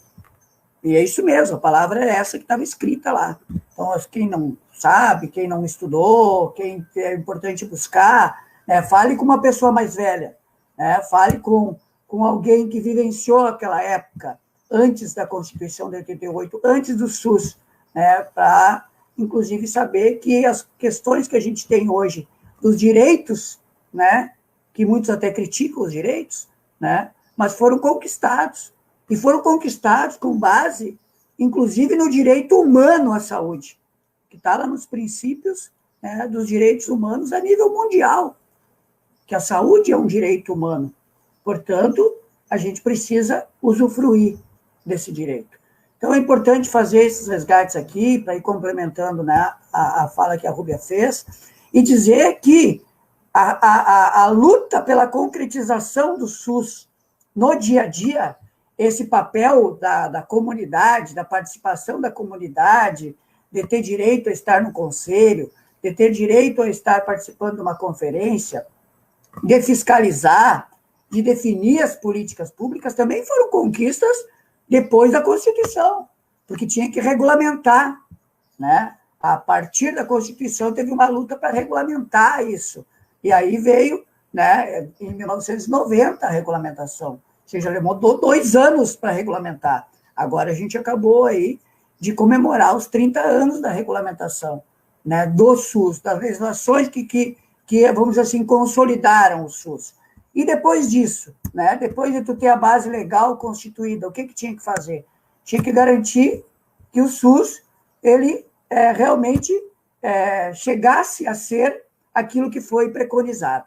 E é isso mesmo, a palavra é essa que estava escrita lá. Então, quem não sabe, quem não estudou, quem é importante buscar, né, fale com uma pessoa mais velha, né, fale com alguém que vivenciou aquela época, antes da Constituição de 88, antes do SUS, né, para, inclusive, saber que as questões que a gente tem hoje, dos direitos, né, que muitos até criticam os direitos, né, mas foram conquistados, e foram conquistados com base, inclusive, no direito humano à saúde, que está lá nos princípios, né, dos direitos humanos a nível mundial, que a saúde é um direito humano. Portanto, a gente precisa usufruir desse direito. Então, é importante fazer esses resgates aqui, para ir complementando, né, a fala que a Rúbia fez, e dizer que a luta pela concretização do SUS no dia a dia, esse papel da comunidade, da participação da comunidade, de ter direito a estar no conselho, de ter direito a estar participando de uma conferência, de fiscalizar, de definir as políticas públicas, também foram conquistas depois da Constituição, porque tinha que regulamentar, né? A partir da Constituição teve uma luta para regulamentar isso, e aí veio, né, em 1990 a regulamentação, ou seja, demorou 2 anos para regulamentar. Agora a gente acabou aí de comemorar os 30 anos da regulamentação, né, do SUS, das legislações que, vamos dizer assim, consolidaram o SUS. E depois disso, né, depois de tu ter a base legal constituída, o que tinha que fazer? Tinha que garantir que o SUS, ele realmente chegasse a ser aquilo que foi preconizado,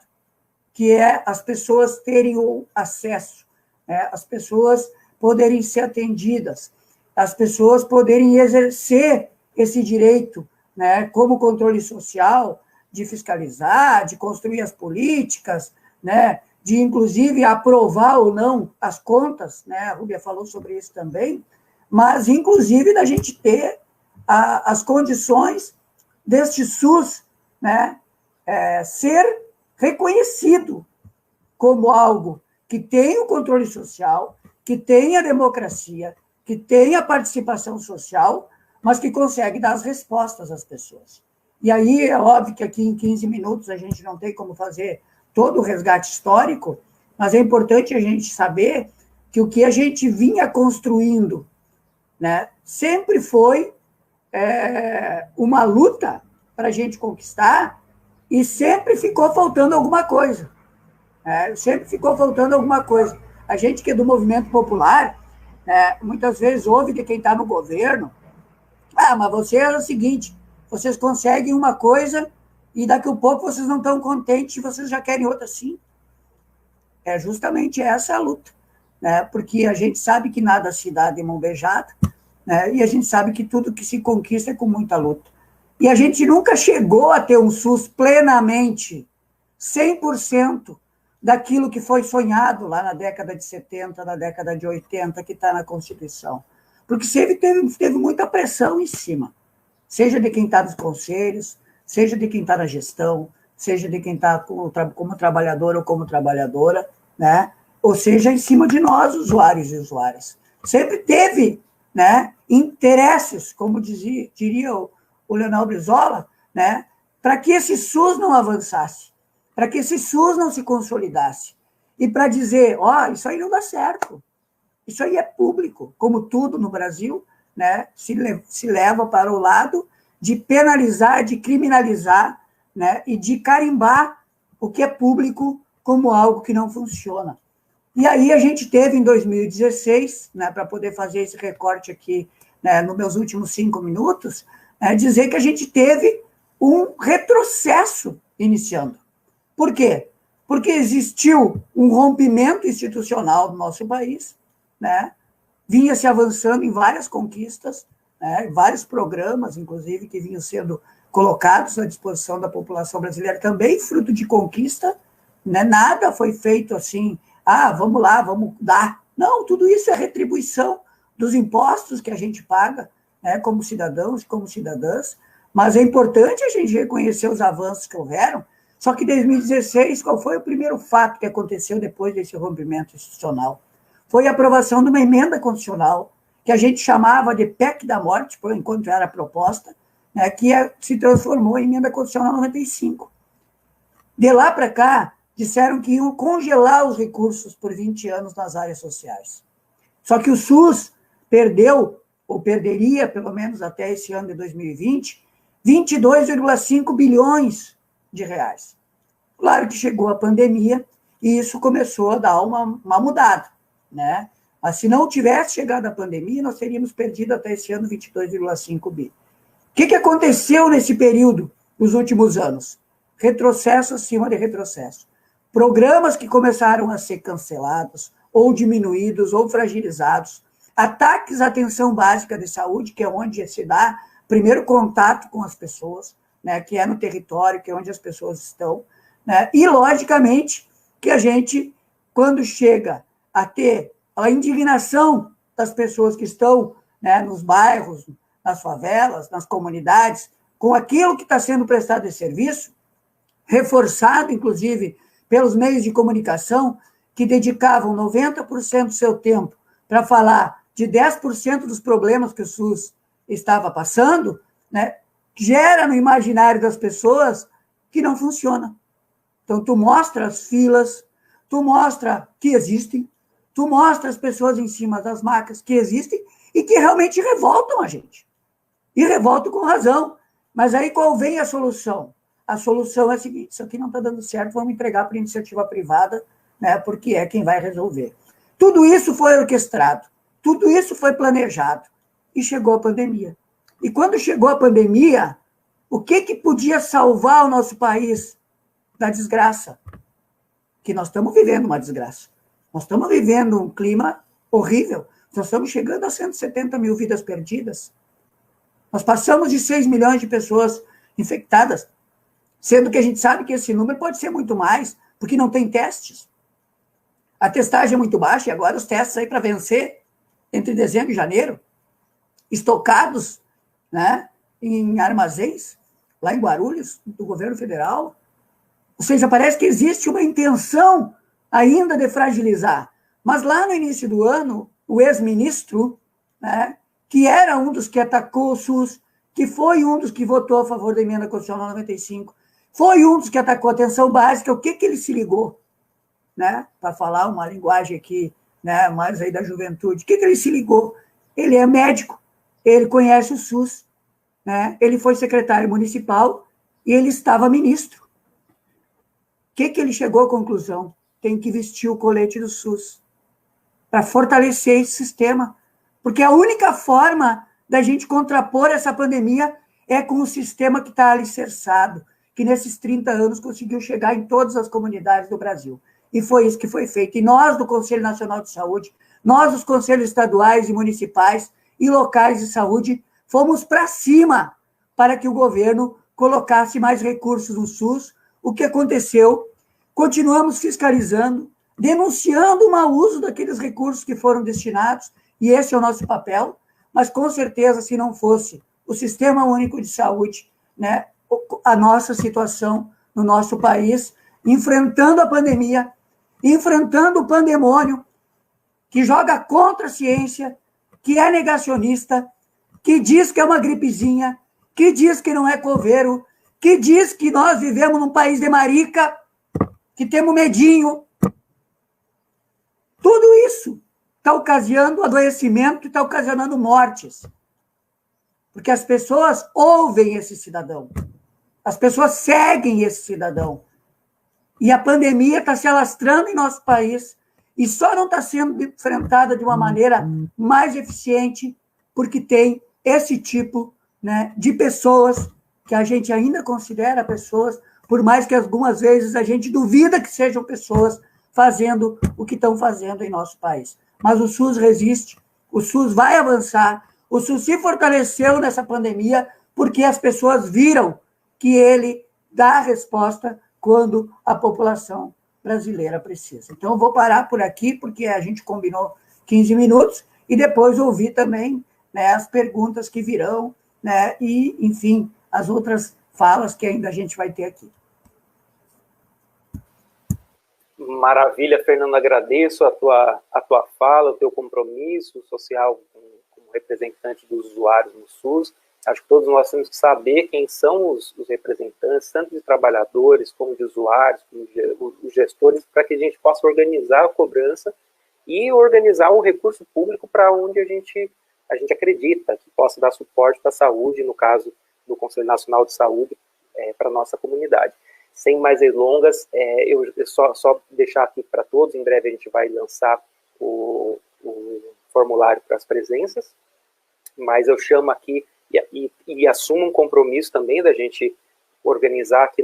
que é as pessoas terem o acesso, né, as pessoas poderem ser atendidas, as pessoas poderem exercer esse direito, né, como controle social, de fiscalizar, de construir as políticas, né, de, inclusive, aprovar ou não as contas, né, a Rúbia falou sobre isso também, mas, inclusive, da gente ter as condições deste SUS, né, ser reconhecido como algo que tem o controle social, que tem a democracia, que tem a participação social, mas que consegue dar as respostas às pessoas. E aí, é óbvio que aqui em 15 minutos a gente não tem como fazer todo o resgate histórico, mas é importante a gente saber que o que a gente vinha construindo, né, sempre foi uma luta para a gente conquistar, e sempre ficou faltando alguma coisa. Sempre ficou faltando alguma coisa. A gente que é do movimento popular, muitas vezes ouve de quem está no governo, mas vocês é o seguinte, vocês conseguem uma coisa e daqui a pouco vocês não estão contentes e vocês já querem outra sim. É justamente essa a luta, né? Porque a gente sabe que nada se dá de mão beijada, né? E a gente sabe que tudo que se conquista é com muita luta. E a gente nunca chegou a ter um SUS plenamente, 100%, daquilo que foi sonhado lá na década de 70, na década de 80, que está na Constituição. Porque teve muita pressão em cima, seja de quem está nos conselhos, seja de quem está na gestão, seja de quem está como trabalhador ou como trabalhadora, né? Ou seja, em cima de nós, usuários e usuárias. Sempre teve, né, interesses, como diria o Leonel Brizola, né, para que esse SUS não avançasse, para que esse SUS não se consolidasse, e para dizer, isso aí não dá certo, isso aí é público, como tudo no Brasil, né, se leva para o lado de penalizar, de criminalizar, né, e de carimbar o que é público como algo que não funciona. E aí a gente teve, em 2016, né, para poder fazer esse recorte aqui, né, nos meus últimos 5 minutos, dizer que a gente teve um retrocesso iniciando. Por quê? Porque existiu um rompimento institucional do nosso país, né? Vinha se avançando em várias conquistas, né? Vários programas, inclusive, que vinham sendo colocados à disposição da população brasileira, também fruto de conquista, né? Nada foi feito assim, vamos lá, vamos dar. Não, tudo isso é retribuição dos impostos que a gente paga, né, como cidadãos e como cidadãs, mas é importante a gente reconhecer os avanços que houveram. Só que em 2016, qual foi o primeiro fato que aconteceu depois desse rompimento institucional? Foi a aprovação de uma emenda constitucional, que a gente chamava de PEC da morte, por enquanto era proposta, né, que se transformou em emenda constitucional 95. De lá para cá, disseram que iam congelar os recursos por 20 anos nas áreas sociais. Só que o SUS perdeu, ou perderia, pelo menos até esse ano de 2020, 22,5 bilhões de reais. Claro que chegou a pandemia e isso começou a dar uma mudada, né? Mas se não tivesse chegado a pandemia, nós teríamos perdido até esse ano 22,5 bi. O que aconteceu nesse período, nos últimos anos? Retrocesso acima de retrocesso. Programas que começaram a ser cancelados, ou diminuídos, ou fragilizados. Ataques à atenção básica de saúde, que é onde se dá primeiro contato com as pessoas, né, que é no território, que é onde as pessoas estão, né, e, logicamente, que a gente, quando chega a ter a indignação das pessoas que estão, né, nos bairros, nas favelas, nas comunidades, com aquilo que está sendo prestado de serviço, reforçado, inclusive, pelos meios de comunicação, que dedicavam 90% do seu tempo para falar de 10% dos problemas que o SUS estava passando, né, gera no imaginário das pessoas que não funciona. Então, tu mostra as filas, tu mostra que existem, tu mostra as pessoas em cima das macas que existem e que realmente revoltam a gente. E revoltam com razão. Mas aí qual vem a solução? A solução é a seguinte: isso aqui não está dando certo, vamos entregar para a iniciativa privada, né, porque é quem vai resolver. Tudo isso foi orquestrado, tudo isso foi planejado, e chegou a pandemia. E quando chegou a pandemia, o que podia salvar o nosso país da desgraça? Que nós estamos vivendo uma desgraça. Nós estamos vivendo um clima horrível. Nós estamos chegando a 170 mil vidas perdidas. Nós passamos de 6 milhões de pessoas infectadas, sendo que a gente sabe que esse número pode ser muito mais, porque não tem testes. A testagem é muito baixa, e agora os testes aí para vencer entre dezembro e janeiro, estocados, né, em armazéns, lá em Guarulhos, do governo federal. Ou seja, parece que existe uma intenção ainda de fragilizar. Mas lá no início do ano, o ex-ministro, né, que era um dos que atacou o SUS, que foi um dos que votou a favor da emenda constitucional 95, foi um dos que atacou a atenção básica, o que ele se ligou? Né, para falar uma linguagem aqui, né, mais aí da juventude, o que ele se ligou? Ele é médico, ele conhece o SUS, né, ele foi secretário municipal e ele estava ministro. O que ele chegou à conclusão? Tem que vestir o colete do SUS para fortalecer esse sistema, porque a única forma da gente contrapor essa pandemia é com o sistema que está alicerçado, que nesses 30 anos conseguiu chegar em todas as comunidades do Brasil. E foi isso que foi feito. E nós, do Conselho Nacional de Saúde, nós, dos conselhos estaduais e municipais e locais de saúde, fomos para cima para que o governo colocasse mais recursos no SUS. O que aconteceu? Continuamos fiscalizando, denunciando o mau uso daqueles recursos que foram destinados, e esse é o nosso papel, mas com certeza, se não fosse o Sistema Único de Saúde, né, a nossa situação no nosso país, enfrentando a pandemia, enfrentando o pandemônio, que joga contra a ciência, que é negacionista, que diz que é uma gripezinha, que diz que não é coveiro, que diz que nós vivemos num país de marica, que temos medinho. Tudo isso está ocasionando adoecimento e está ocasionando mortes. Porque as pessoas ouvem esse cidadão. As pessoas seguem esse cidadão. E a pandemia está se alastrando em nosso país e só não está sendo enfrentada de uma maneira mais eficiente porque tem esse tipo, né, de pessoas que a gente ainda considera pessoas, por mais que algumas vezes a gente duvida que sejam pessoas fazendo o que estão fazendo em nosso país. Mas o SUS resiste, o SUS vai avançar, o SUS se fortaleceu nessa pandemia porque as pessoas viram que ele dá a resposta quando a população brasileira precisa. Então, eu vou parar por aqui, porque a gente combinou 15 minutos, e depois ouvir também, né, as perguntas que virão, né, e, enfim, as outras falas que ainda a gente vai ter aqui. Maravilha, Fernando, agradeço a tua fala, o teu compromisso social como representante dos usuários no SUS. Acho que todos nós temos que saber quem são os representantes, tanto de trabalhadores, como de usuários, como de os gestores, para que a gente possa organizar a cobrança e organizar o recurso público para onde a gente acredita que possa dar suporte para a saúde, no caso do Conselho Nacional de Saúde, para a nossa comunidade. Sem mais delongas, eu só deixar aqui para todos, em breve a gente vai lançar o formulário para as presenças, mas eu chamo aqui e assumo um compromisso também da gente organizar aqui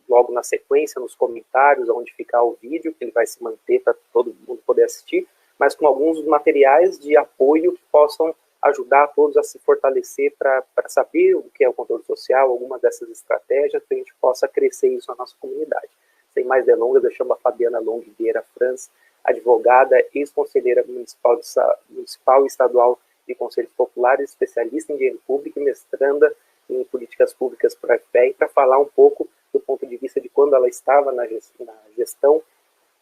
logo na sequência, nos comentários, onde ficar o vídeo, que ele vai se manter para todo mundo poder assistir, mas com alguns materiais de apoio que possam ajudar todos a se fortalecer para saber o que é o controle social, alguma dessas estratégias, para a gente possa crescer isso na nossa comunidade. Sem mais delongas, eu chamo a Fabiana Long Vieira Franz, advogada, ex-conselheira municipal e estadual de Conselhos Populares, especialista em dinheiro público e mestranda em políticas públicas para a FPE, para falar um pouco do ponto de vista de quando ela estava na gestão,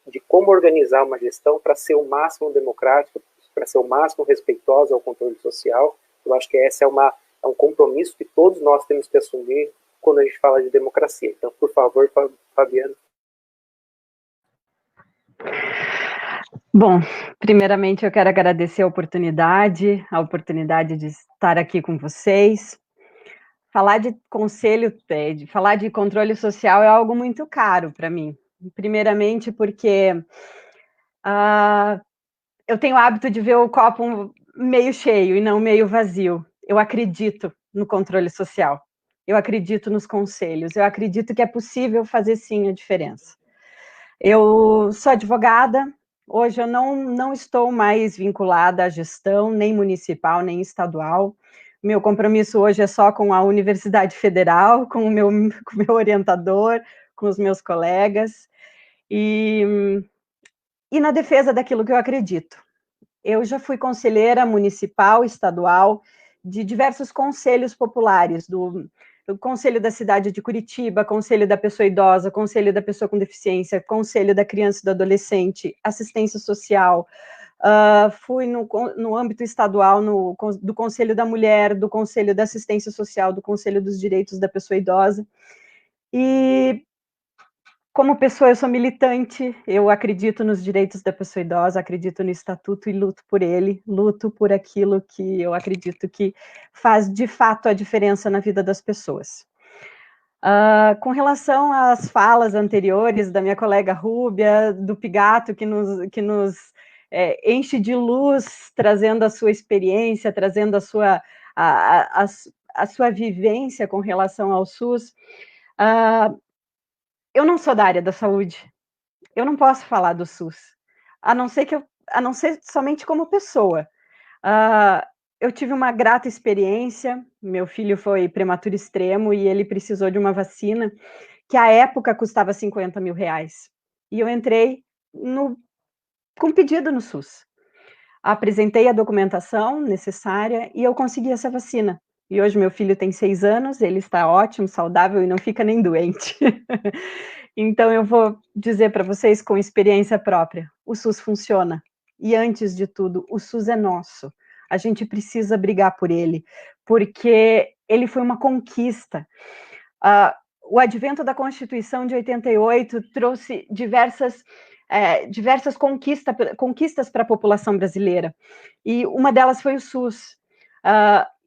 de como organizar uma gestão para ser o máximo democrático, para ser o máximo respeitosa ao controle social. Eu acho que esse é um compromisso que todos nós temos que assumir quando a gente fala de democracia. Então, por favor, Fabiana. Bom, primeiramente eu quero agradecer a oportunidade de estar aqui com vocês. Falar de conselho, falar de controle social é algo muito caro para mim. Primeiramente porque eu tenho o hábito de ver o copo meio cheio e não meio vazio. Eu acredito no controle social. Eu acredito nos conselhos. Eu acredito que é possível fazer, sim, a diferença. Eu sou advogada. Hoje eu não estou mais vinculada à gestão, nem municipal, nem estadual. Meu compromisso hoje é só com a Universidade Federal, com o meu orientador, com os meus colegas. E na defesa daquilo que eu acredito. Eu já fui conselheira municipal, estadual, de diversos conselhos populares, do Conselho da Cidade de Curitiba, Conselho da Pessoa Idosa, Conselho da Pessoa com Deficiência, Conselho da Criança e do Adolescente, Assistência Social, fui no âmbito estadual do Conselho da Mulher, do Conselho da Assistência Social, do Conselho dos Direitos da Pessoa Idosa, e como pessoa, eu sou militante, eu acredito nos direitos da pessoa idosa, acredito no estatuto e luto por ele, luto por aquilo que eu acredito que faz, de fato, a diferença na vida das pessoas. Com relação às falas anteriores da minha colega Rúbia, do Pigato, que nos enche de luz, trazendo a sua experiência, trazendo a sua vivência com relação ao SUS, eu não sou da área da saúde, eu não posso falar do SUS, a não ser somente como pessoa. Eu tive uma grata experiência, meu filho foi prematuro extremo e ele precisou de uma vacina que à época custava R$50 mil, e eu entrei com pedido no SUS. Apresentei a documentação necessária e eu consegui essa vacina. E hoje meu filho tem 6 anos, ele está ótimo, saudável e não fica nem doente. Então eu vou dizer para vocês com experiência própria, o SUS funciona. E antes de tudo, o SUS é nosso. A gente precisa brigar por ele, porque ele foi uma conquista. o advento da Constituição de 88 trouxe diversas conquistas para a população brasileira, e uma delas foi o SUS,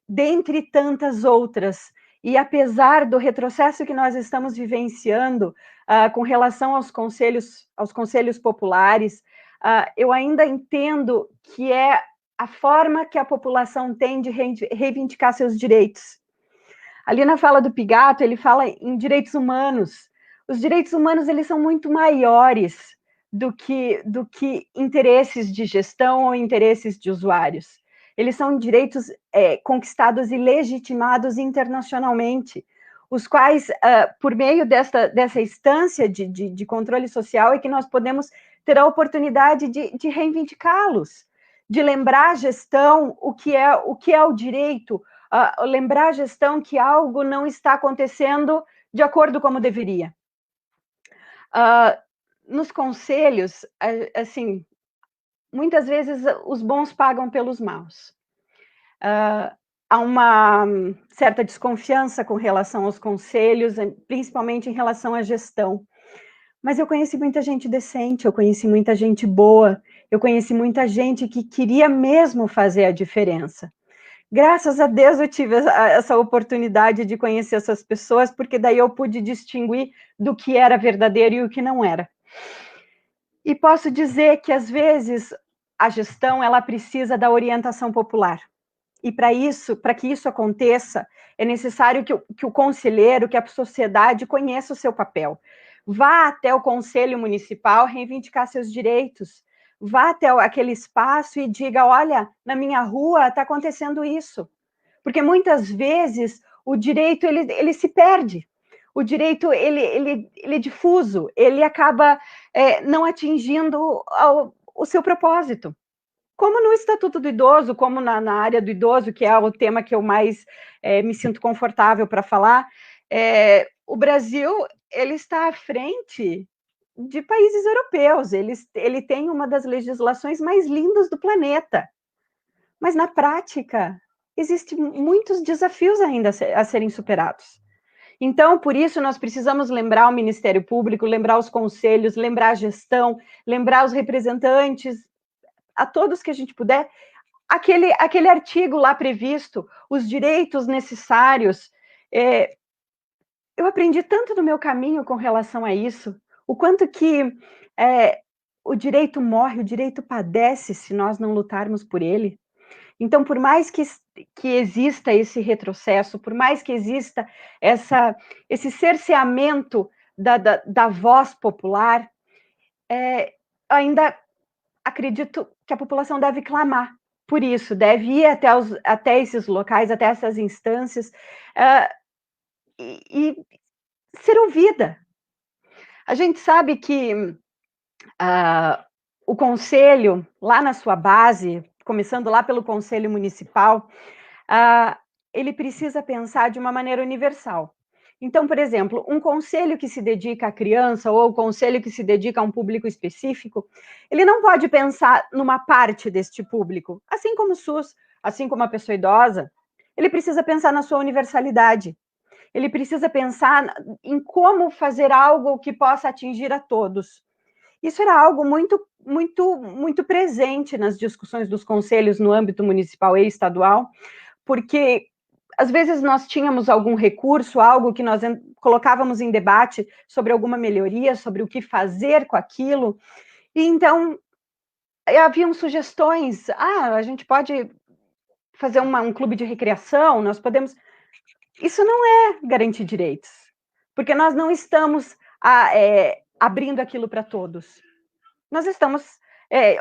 dentre tantas outras. E apesar do retrocesso que nós estamos vivenciando com relação aos conselhos populares, eu ainda entendo que é a forma que a população tem de reivindicar seus direitos. Ali na fala do Pigato, ele fala em direitos humanos. Os direitos humanos, eles são muito maiores do que interesses de gestão ou interesses de usuários. Eles são direitos conquistados e legitimados internacionalmente, os quais, por meio dessa instância de controle social, é que nós podemos ter a oportunidade de reivindicá-los, de lembrar a gestão o que é o direito, lembrar a gestão que algo não está acontecendo de acordo como deveria. Nos conselhos, assim, muitas vezes os bons pagam pelos maus. Há uma certa desconfiança com relação aos conselhos, principalmente em relação à gestão. Mas eu conheci muita gente decente, eu conheci muita gente boa, eu conheci muita gente que queria mesmo fazer a diferença. Graças a Deus eu tive essa oportunidade de conhecer essas pessoas, porque daí eu pude distinguir do que era verdadeiro e o que não era. E posso dizer que, às vezes, a gestão ela precisa da orientação popular. E para que isso aconteça, é necessário que o conselheiro, que a sociedade conheça o seu papel. Vá até o Conselho Municipal reivindicar seus direitos. Vá até aquele espaço e diga, olha, na minha rua está acontecendo isso. Porque muitas vezes o direito ele se perde. O direito ele é difuso, ele acaba não atingindo o seu propósito. Como no Estatuto do Idoso, como na área do idoso, que é o tema que eu mais me sinto confortável para falar, o Brasil ele está à frente de países europeus, ele tem uma das legislações mais lindas do planeta, mas na prática existem muitos desafios ainda a serem superados. Então, por isso, nós precisamos lembrar o Ministério Público, lembrar os conselhos, lembrar a gestão, lembrar os representantes, a todos que a gente puder, aquele artigo lá previsto, os direitos necessários. Eu aprendi tanto no meu caminho com relação a isso, o quanto que o direito morre, o direito padece se nós não lutarmos por ele. Então, por mais que exista esse retrocesso, por mais que exista esse cerceamento da voz popular, ainda acredito que a população deve clamar por isso, deve ir até esses locais, até essas instâncias, e ser ouvida. A gente sabe que o conselho, lá na sua base, começando lá pelo Conselho Municipal, ele precisa pensar de uma maneira universal. Então, por exemplo, um conselho que se dedica à criança ou um conselho que se dedica a um público específico, ele não pode pensar numa parte deste público, assim como o SUS, assim como a pessoa idosa, ele precisa pensar na sua universalidade. Ele precisa pensar em como fazer algo que possa atingir a todos. Isso era algo muito, muito, muito presente nas discussões dos conselhos no âmbito municipal e estadual, porque às vezes nós tínhamos algum recurso, algo que nós colocávamos em debate sobre alguma melhoria, sobre o que fazer com aquilo, e então haviam sugestões, a gente pode fazer um clube de recreação, nós podemos... Isso não é garantir direitos, porque nós não estamos abrindo aquilo para todos. Nós estamos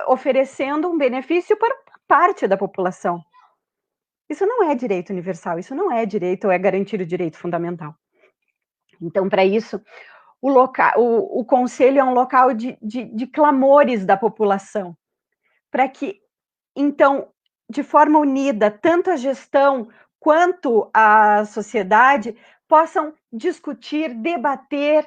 oferecendo um benefício para parte da população. Isso não é direito universal, isso não é direito, ou é garantir o direito fundamental. Então, para isso, o conselho é um local de clamores da população, para que, então, de forma unida, tanto a gestão quanto a sociedade possam discutir, debater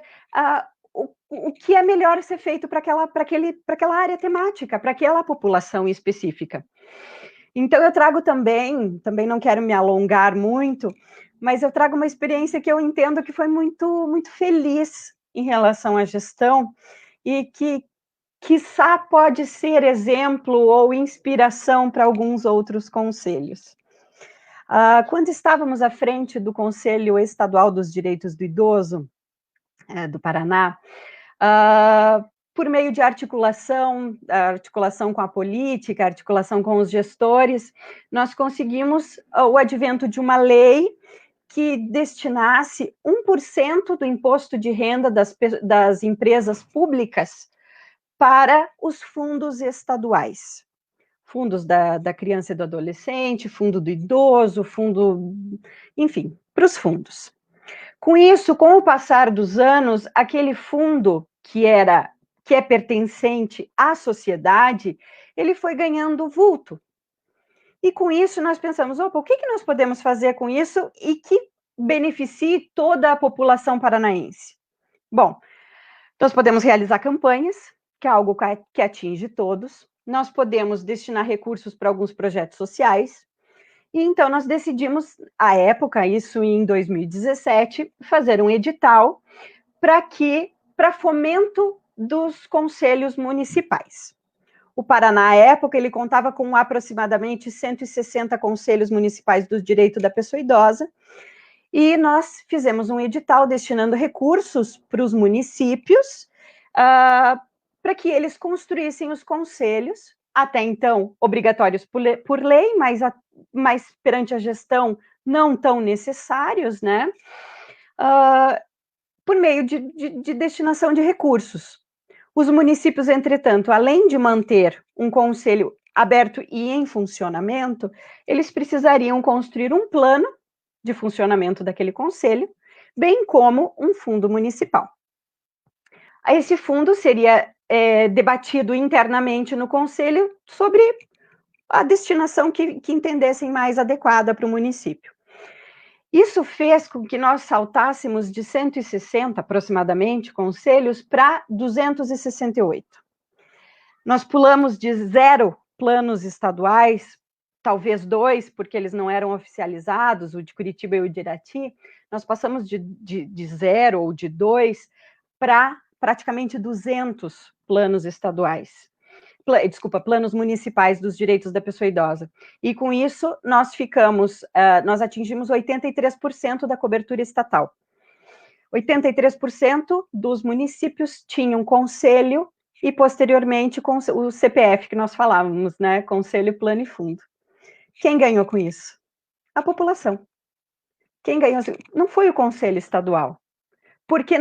o que é melhor ser feito para aquela área temática, para aquela população específica. Então, eu trago também não quero me alongar muito, mas eu trago uma experiência que eu entendo que foi muito, muito feliz em relação à gestão e que, quiçá, pode ser exemplo ou inspiração para alguns outros conselhos. Quando estávamos à frente do Conselho Estadual dos Direitos do Idoso, do Paraná, por meio de articulação com a política, articulação com os gestores, nós conseguimos o advento de uma lei que destinasse 1% do imposto de renda das empresas públicas para os fundos estaduais. Fundos da criança e do adolescente, fundo do idoso, fundo, enfim, para os fundos. Com isso, com o passar dos anos, aquele fundo que é pertencente à sociedade, ele foi ganhando vulto. E com isso nós pensamos, o que nós podemos fazer com isso e que beneficie toda a população paranaense? Bom, nós podemos realizar campanhas, que é algo que atinge todos, nós podemos destinar recursos para alguns projetos sociais, e então nós decidimos, à época, isso em 2017, fazer um edital para fomento dos conselhos municipais. O Paraná, à época, ele contava com aproximadamente 160 conselhos municipais do direito da pessoa idosa, e nós fizemos um edital destinando recursos para os municípios, para que eles construíssem os conselhos, até então obrigatórios por lei, mas perante a gestão não tão necessários, né? Por meio de destinação de recursos. Os municípios, entretanto, além de manter um conselho aberto e em funcionamento, eles precisariam construir um plano de funcionamento daquele conselho, bem como um fundo municipal. Esse fundo seria debatido internamente no conselho sobre a destinação que entendessem mais adequada para o município. Isso fez com que nós saltássemos de 160, aproximadamente, conselhos para 268. Nós pulamos de 0 planos estaduais, talvez 2, porque eles não eram oficializados, o de Curitiba e o de Irati. Nós passamos de 0 ou de 2 para praticamente 200 planos estaduais. Planos municipais dos direitos da pessoa idosa. E com isso, nós atingimos 83% da cobertura estatal. 83% dos municípios tinham conselho e, posteriormente, o CPF que nós falávamos, né? Conselho, plano e fundo. Quem ganhou com isso? A população. Quem ganhou? Não foi o conselho estadual. Porque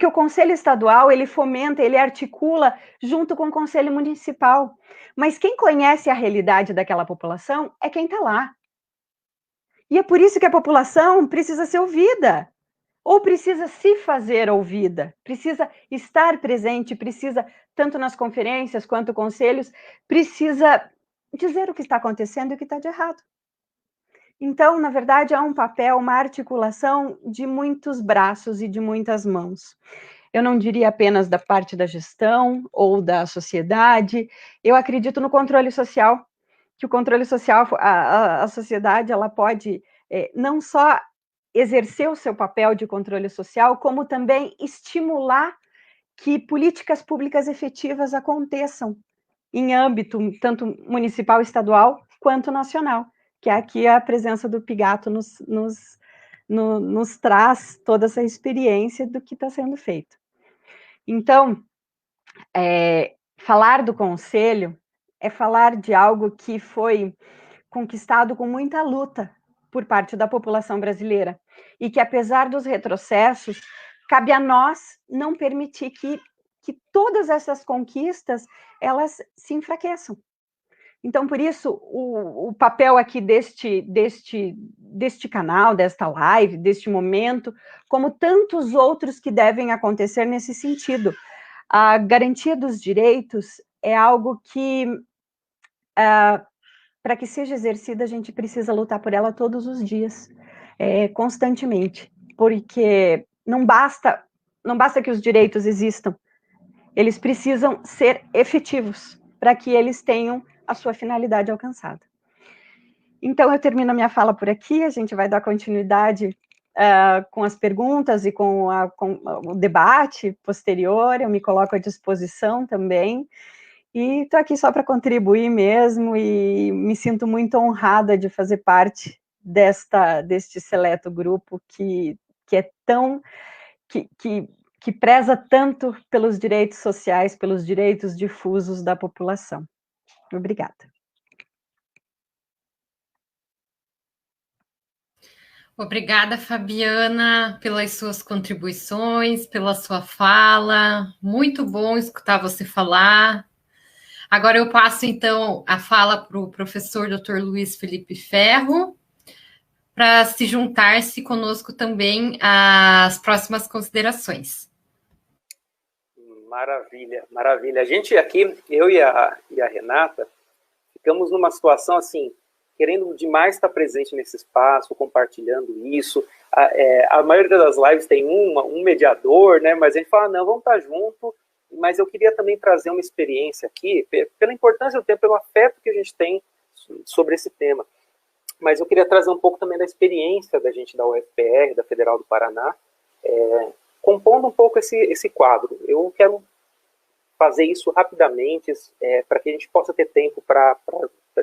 o conselho estadual, ele fomenta, ele articula junto com o conselho municipal. Mas quem conhece a realidade daquela população é quem está lá. E é por isso que a população precisa ser ouvida, ou precisa se fazer ouvida, precisa estar presente, precisa, tanto nas conferências quanto conselhos, precisa dizer o que está acontecendo e o que está de errado. Então, na verdade, há um papel, uma articulação de muitos braços e de muitas mãos. Eu não diria apenas da parte da gestão ou da sociedade, eu acredito no controle social, que o controle social, a sociedade, ela pode não só exercer o seu papel de controle social, como também estimular que políticas públicas efetivas aconteçam em âmbito tanto municipal, estadual, quanto nacional. Que aqui a presença do Pigato nos traz toda essa experiência do que está sendo feito. Então, falar do conselho é falar de algo que foi conquistado com muita luta por parte da população brasileira, e que, apesar dos retrocessos, cabe a nós não permitir que todas essas conquistas, elas se enfraqueçam. Então, por isso, o papel aqui deste canal, desta live, deste momento, como tantos outros que devem acontecer nesse sentido. A garantia dos direitos é algo que, para que seja exercida, a gente precisa lutar por ela todos os dias, constantemente, porque não basta que os direitos existam, eles precisam ser efetivos, para que eles tenham a sua finalidade alcançada. Então, eu termino a minha fala por aqui, a gente vai dar continuidade com as perguntas e com o debate posterior, eu me coloco à disposição também, e estou aqui só para contribuir mesmo, e me sinto muito honrada de fazer parte deste seleto grupo que é tão... que preza tanto pelos direitos sociais, pelos direitos difusos da população. Obrigada. Obrigada, Fabiana, pelas suas contribuições, pela sua fala. Muito bom escutar você falar. Agora eu passo, então, a fala para o professor Dr. Luiz Felipe Ferro, para se juntar-se conosco também às próximas considerações. Maravilha, maravilha. A gente aqui, eu e a Renata, ficamos numa situação assim, querendo demais estar presente nesse espaço, compartilhando isso. A maioria das lives tem um mediador, né? Mas a gente fala, não, vamos estar junto. Mas eu queria também trazer uma experiência aqui, pela importância do tempo, pelo afeto que a gente tem sobre esse tema. Mas eu queria trazer um pouco também da experiência da gente da UFPR, da Federal do Paraná, compondo um pouco esse quadro. Eu quero fazer isso rapidamente, para que a gente possa ter tempo para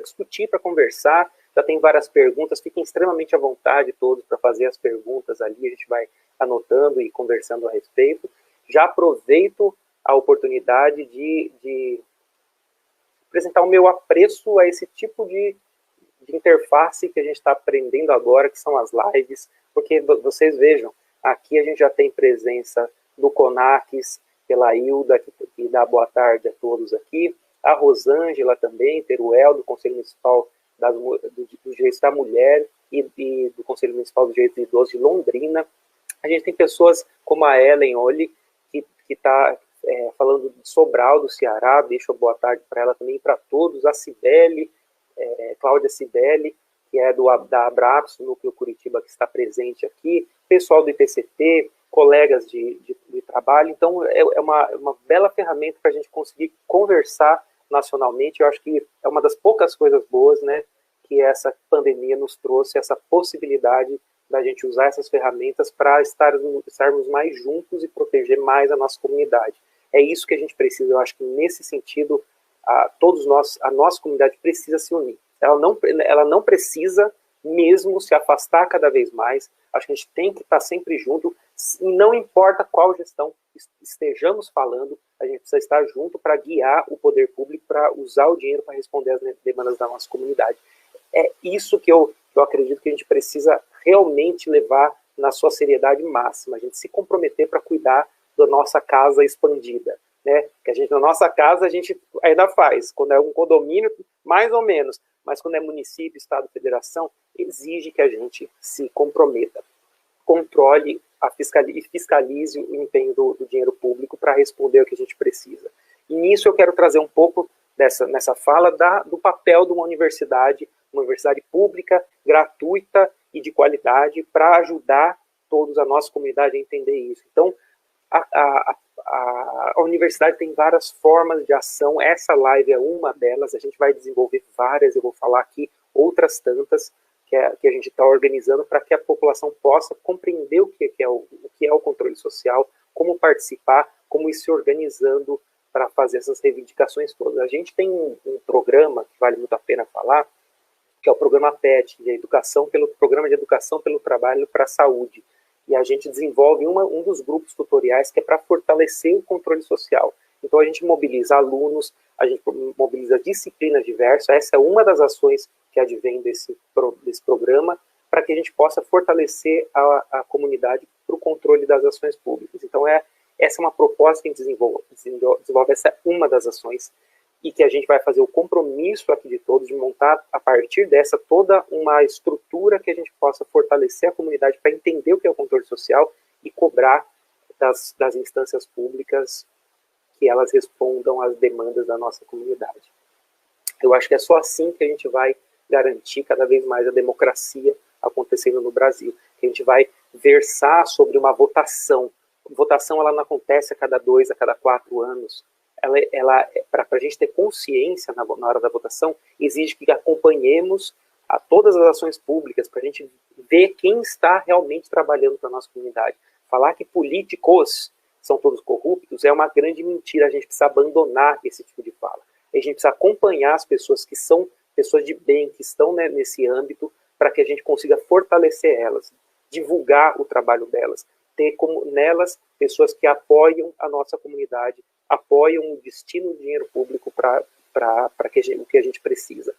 discutir, para conversar. Já tem várias perguntas, fiquem extremamente à vontade todos para fazer as perguntas ali, a gente vai anotando e conversando a respeito. Já aproveito a oportunidade de apresentar o meu apreço a esse tipo de interface que a gente está aprendendo agora, que são as lives, porque vocês vejam, aqui a gente já tem presença do CONACS, pela Hilda, que dá boa tarde a todos aqui, a Rosângela também, Teruel, do Conselho Municipal dos Direitos da Mulher e do Conselho Municipal dos Direitos do Idoso de Londrina. A gente tem pessoas como a Ellen Oli, que está falando de Sobral, do Ceará, deixo boa tarde para ela também, para todos, a Cibele, Cláudia Cibele, que é da Abraps, Núcleo Curitiba, que está presente aqui, pessoal do IPCT, colegas de trabalho. Então, é uma bela ferramenta para a gente conseguir conversar nacionalmente. Eu acho que é uma das poucas coisas boas, né, que essa pandemia nos trouxe, essa possibilidade da gente usar essas ferramentas para estarmos mais juntos e proteger mais a nossa comunidade. É isso que a gente precisa. Eu acho que, nesse sentido, todos nós, a nossa comunidade precisa se unir. Ela não precisa mesmo se afastar cada vez mais. Acho que a gente tem que estar sempre junto, e não importa qual gestão estejamos falando, a gente precisa estar junto para guiar o poder público, para usar o dinheiro para responder às demandas da nossa comunidade. É isso que eu acredito que a gente precisa realmente levar na sua seriedade máxima, a gente se comprometer para cuidar da nossa casa expandida, né? Que a gente, na nossa casa, a gente ainda faz, quando é um condomínio, mais ou menos, mas quando é município, estado, federação, exige que a gente se comprometa, controle e fiscalize o empenho do dinheiro público para responder o que a gente precisa. E nisso eu quero trazer um pouco nessa fala do papel de uma universidade pública, gratuita e de qualidade, para ajudar todos, a nossa comunidade, a entender isso. Então, a universidade tem várias formas de ação, essa live é uma delas, a gente vai desenvolver várias, eu vou falar aqui outras tantas, que a gente está organizando para que a população possa compreender o que é o controle social, como participar, como ir se organizando para fazer essas reivindicações todas. A gente tem um programa que vale muito a pena falar, que é o programa PET, Programa de Educação pelo Trabalho para a Saúde. E a gente desenvolve um dos grupos tutoriais que é para fortalecer o controle social. Então a gente mobiliza alunos, a gente mobiliza disciplinas diversas, essa é uma das ações que advém desse programa, para que a gente possa fortalecer a comunidade para o controle das ações públicas. Então essa é uma proposta que a gente desenvolve, essa é uma das ações, e que a gente vai fazer o compromisso aqui de todos de montar, a partir dessa, toda uma estrutura que a gente possa fortalecer a comunidade para entender o que é o controle social e cobrar das instâncias públicas que elas respondam às demandas da nossa comunidade. Eu acho que é só assim que a gente vai garantir cada vez mais a democracia acontecendo no Brasil, que a gente vai versar sobre uma votação. Votação, ela não acontece a cada 2, a cada 4 anos. Para a gente ter consciência na hora da votação, exige que acompanhemos a todas as ações públicas, para a gente ver quem está realmente trabalhando para a nossa comunidade. Falar que políticos são todos corruptos é uma grande mentira, a gente precisa abandonar esse tipo de fala. A gente precisa acompanhar as pessoas que são pessoas de bem, que estão, né, nesse âmbito, para que a gente consiga fortalecer elas, divulgar o trabalho delas, ter como nelas pessoas que apoiam a nossa comunidade, apoiam o destino do dinheiro público para o que a gente precisa.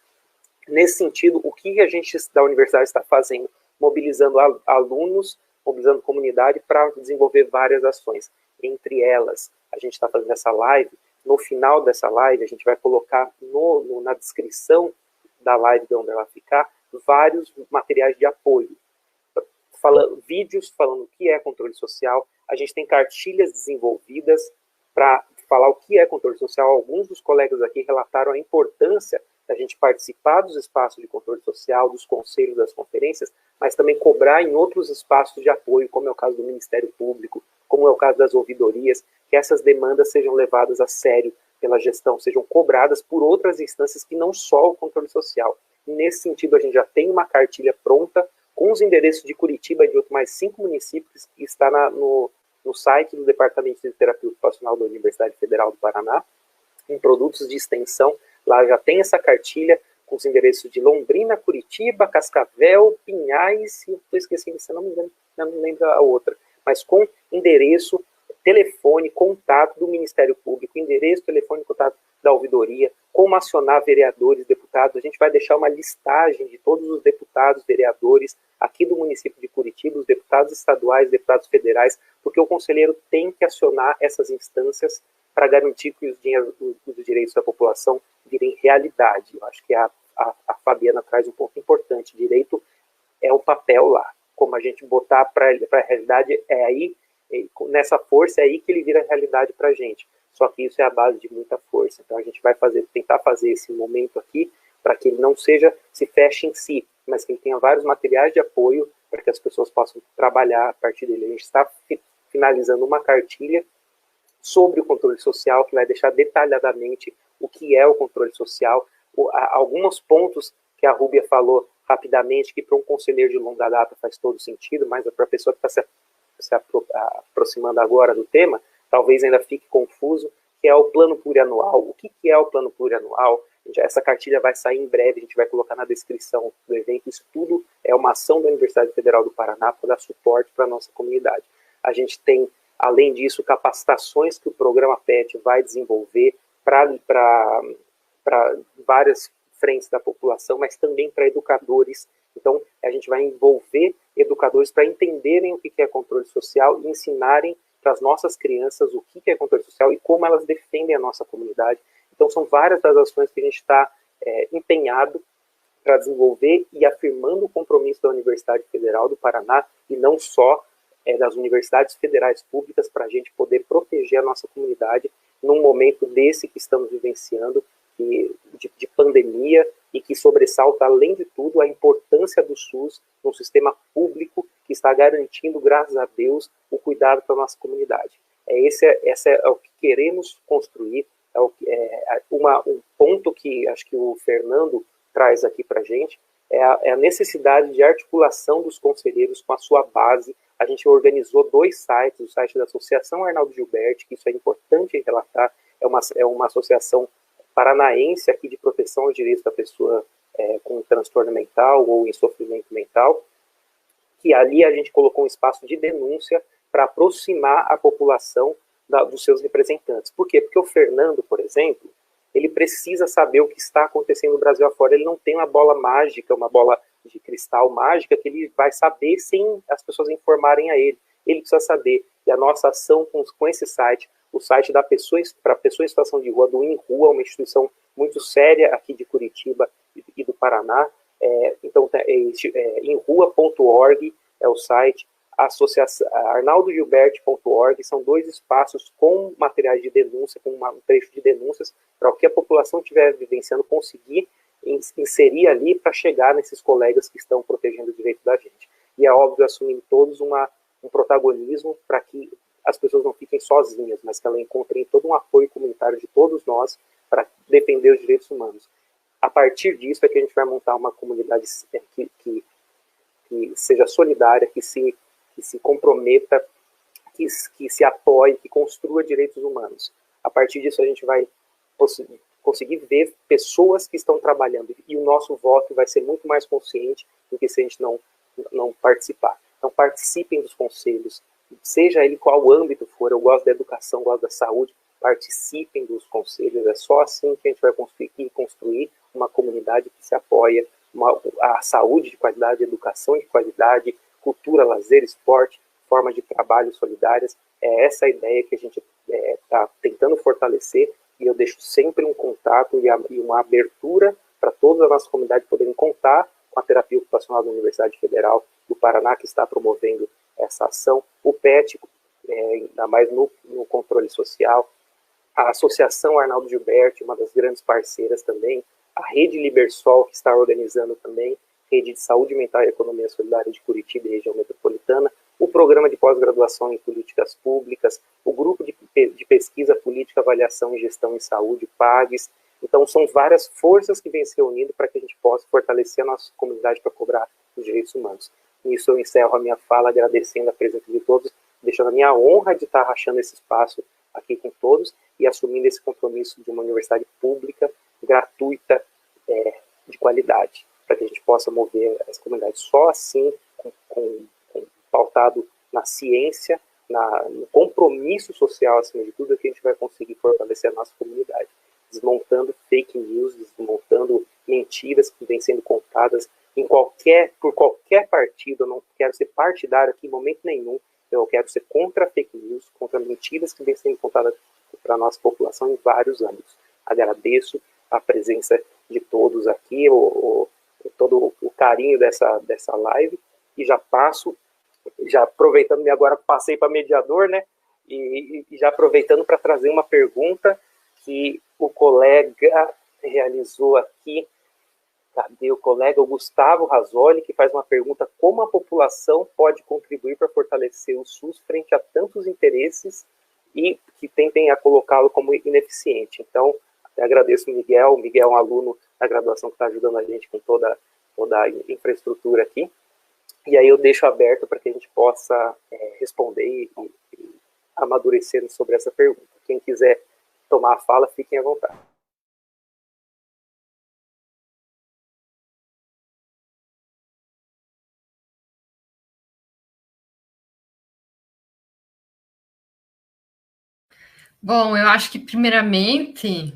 Nesse sentido, o que a gente da universidade está fazendo? Mobilizando alunos, mobilizando comunidade para desenvolver várias ações. Entre elas, a gente está fazendo essa live. No final dessa live, a gente vai colocar na descrição da live de onde ela ficar vários materiais de apoio. Vídeos falando o que é controle social. A gente tem cartilhas desenvolvidas para falar o que é controle social. Alguns dos colegas aqui relataram a importância da gente participar dos espaços de controle social, dos conselhos, das conferências, mas também cobrar em outros espaços de apoio, como é o caso do Ministério Público, como é o caso das ouvidorias, que essas demandas sejam levadas a sério pela gestão, sejam cobradas por outras instâncias que não só o controle social. Nesse sentido, a gente já tem uma cartilha pronta, com os endereços de Curitiba e de outros mais 5 municípios, que está no site do Departamento de Terapia Ocupacional da Universidade Federal do Paraná, em produtos de extensão. Lá já tem essa cartilha com os endereços de Londrina, Curitiba, Cascavel, Pinhais, e eu estou esquecendo, se não me engano, não lembro a outra, mas com endereço, telefone, contato do Ministério Público, endereço, telefone, contato da ouvidoria, como acionar vereadores, deputados. A gente vai deixar uma listagem de todos os deputados, vereadores aqui do município de Curitiba, os deputados estaduais, deputados federais, porque o conselheiro tem que acionar essas instâncias para garantir que os direitos da população virem realidade. Eu acho que a Fabiana traz um ponto importante. Direito é o papel lá. Como a gente botar para a realidade, é aí, nessa força, é aí que ele vira realidade para a gente. Só que isso é a base de muita força. Então a gente vai tentar fazer esse momento aqui para que ele não se feche em si, mas que ele tenha vários materiais de apoio para que as pessoas possam trabalhar a partir dele. A gente está finalizando uma cartilha sobre o controle social, que vai deixar detalhadamente o que é o controle social, alguns pontos que a Rúbia falou rapidamente, que para um conselheiro de longa data faz todo sentido, mas para a pessoa que está se aproximando agora do tema, talvez ainda fique confuso, que é o plano plurianual. O que é o plano plurianual? Essa cartilha vai sair em breve, a gente vai colocar na descrição do evento. Isso tudo é uma ação da Universidade Federal do Paraná para dar suporte para a nossa comunidade. A gente tem, além disso, capacitações que o programa PET vai desenvolver para várias frentes da população, mas também para educadores. Então, a gente vai envolver educadores para entenderem o que é controle social e ensinarem para as nossas crianças o que é controle social e como elas defendem a nossa comunidade. Então, são várias das ações que a gente está empenhado para desenvolver e afirmando o compromisso da Universidade Federal do Paraná e não só das universidades federais públicas, para a gente poder proteger a nossa comunidade num momento desse que estamos vivenciando, de pandemia, e que sobressalta, além de tudo, a importância do SUS no sistema público que está garantindo, graças a Deus, o cuidado para a nossa comunidade. Esse é o que queremos construir, um ponto que acho que o Fernando traz aqui para a gente, é a necessidade de articulação dos conselheiros com a sua base. A gente organizou 2 sites, o site da Associação Arnaldo Gilberti, que isso é importante relatar, é uma associação paranaense aqui de proteção aos direitos da pessoa com transtorno mental ou em sofrimento mental, que ali a gente colocou um espaço de denúncia para aproximar a população dos seus representantes. Por quê? Porque o Fernando, por exemplo, ele precisa saber o que está acontecendo no Brasil afora. Ele não tem uma bola mágica, uma bola de cristal mágica que ele vai saber sem as pessoas informarem a ele. Ele precisa saber. E a nossa ação com esse site, o site da para pessoa em situação de rua, do InRua, uma instituição muito séria aqui de Curitiba e do Paraná. Então, inrua.org é o site, arnaldogilberti.org, são 2 espaços com materiais de denúncia, com um trecho de denúncias, para o que a população estiver vivenciando conseguir inserir ali para chegar nesses colegas que estão protegendo o direito da gente. E é óbvio, assumir todos um protagonismo para que as pessoas não fiquem sozinhas, mas que elas encontrem todo um apoio comunitário de todos nós para defender os direitos humanos. A partir disso é que a gente vai montar uma comunidade que seja solidária, que se comprometa, que se apoie, que construa direitos humanos. A partir disso a gente vai conseguir ver pessoas que estão trabalhando, e o nosso voto vai ser muito mais consciente do que se a gente não participar. Então participem dos conselhos, seja ele qual âmbito for. Eu gosto da educação, gosto da saúde, participem dos conselhos. É só assim que a gente vai conseguir construir uma comunidade que se apoia, a saúde de qualidade, a educação de qualidade, cultura, lazer, esporte, formas de trabalho solidárias. É essa a ideia que a gente está tentando fortalecer, e eu deixo sempre um contato e uma abertura para toda a nossa comunidade poderem contar com a terapia ocupacional da Universidade Federal do Paraná, que está promovendo essa ação, o PET, ainda mais no controle social, a Associação Arnaldo Gilberti, uma das grandes parceiras também, a Rede Libersol, que está organizando também, Rede de Saúde Mental e Economia Solidária de Curitiba e região metropolitana, o Programa de Pós-Graduação em Políticas Públicas, o Grupo de Pesquisa Política, Avaliação e Gestão em Saúde, PAGS. Então, são várias forças que vêm se reunindo para que a gente possa fortalecer a nossa comunidade para cobrar os direitos humanos. Nisso eu encerro a minha fala agradecendo a presença de todos, deixando a minha honra de estar rachando esse espaço aqui com todos e assumindo esse compromisso de uma universidade pública, gratuita, de qualidade, para que a gente possa mover essa comunidade. Só assim, pautado na ciência, no compromisso social, acima de tudo, é que a gente vai conseguir fortalecer a nossa comunidade, desmontando fake news, desmontando mentiras que vêm sendo contadas por qualquer partido. Eu não quero ser partidário aqui em momento nenhum, eu quero ser contra fake news, contra mentiras que vêm sendo contadas para a nossa população em vários âmbitos. Agradeço a presença de todos aqui, todo o carinho dessa live, e já aproveitando, agora passei para mediador, né, e já aproveitando para trazer uma pergunta que o colega realizou aqui. Cadê o colega? O Gustavo Rasoli, que faz uma pergunta: como a população pode contribuir para fortalecer o SUS frente a tantos interesses e que tentem a colocá-lo como ineficiente? Então, até agradeço o Miguel. O Miguel é um aluno da graduação que está ajudando a gente com toda a infraestrutura aqui. E aí eu deixo aberto para que a gente possa responder e amadurecer sobre essa pergunta. Quem quiser tomar a fala, fiquem à vontade. Bom, eu acho que, primeiramente,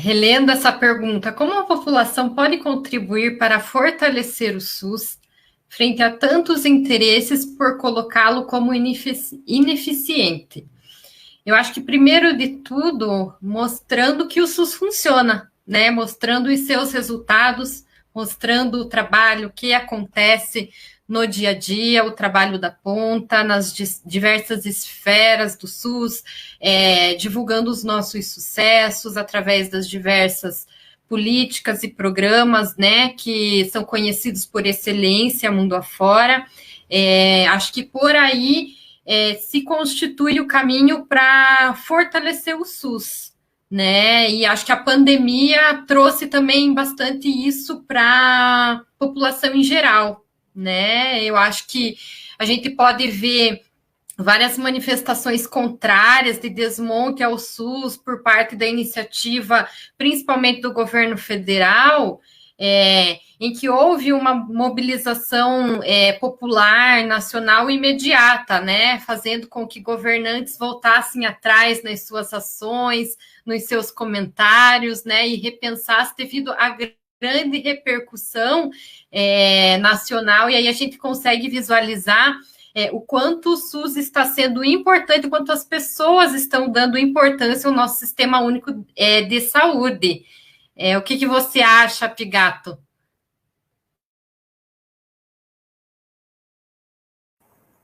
relendo essa pergunta, como a população pode contribuir para fortalecer o SUS frente a tantos interesses por colocá-lo como ineficiente? Eu acho que, primeiro de tudo, mostrando que o SUS funciona, né? Mostrando os seus resultados, mostrando o trabalho que acontece no dia a dia, o trabalho da ponta, nas diversas esferas do SUS, divulgando os nossos sucessos através das diversas políticas e programas, né, que são conhecidos por excelência mundo afora. Acho que por aí se constitui o caminho para fortalecer o SUS, né? E acho que a pandemia trouxe também bastante isso para a população em geral, né? Eu acho que a gente pode ver várias manifestações contrárias de desmonte ao SUS por parte da iniciativa, principalmente do governo federal, em que houve uma mobilização popular, nacional imediata, né, fazendo com que governantes voltassem atrás nas suas ações, nos seus comentários, né, e repensassem devido à grande repercussão nacional, e aí a gente consegue visualizar o quanto o SUS está sendo importante, o quanto as pessoas estão dando importância ao nosso sistema único de saúde. O que você acha, Pigato?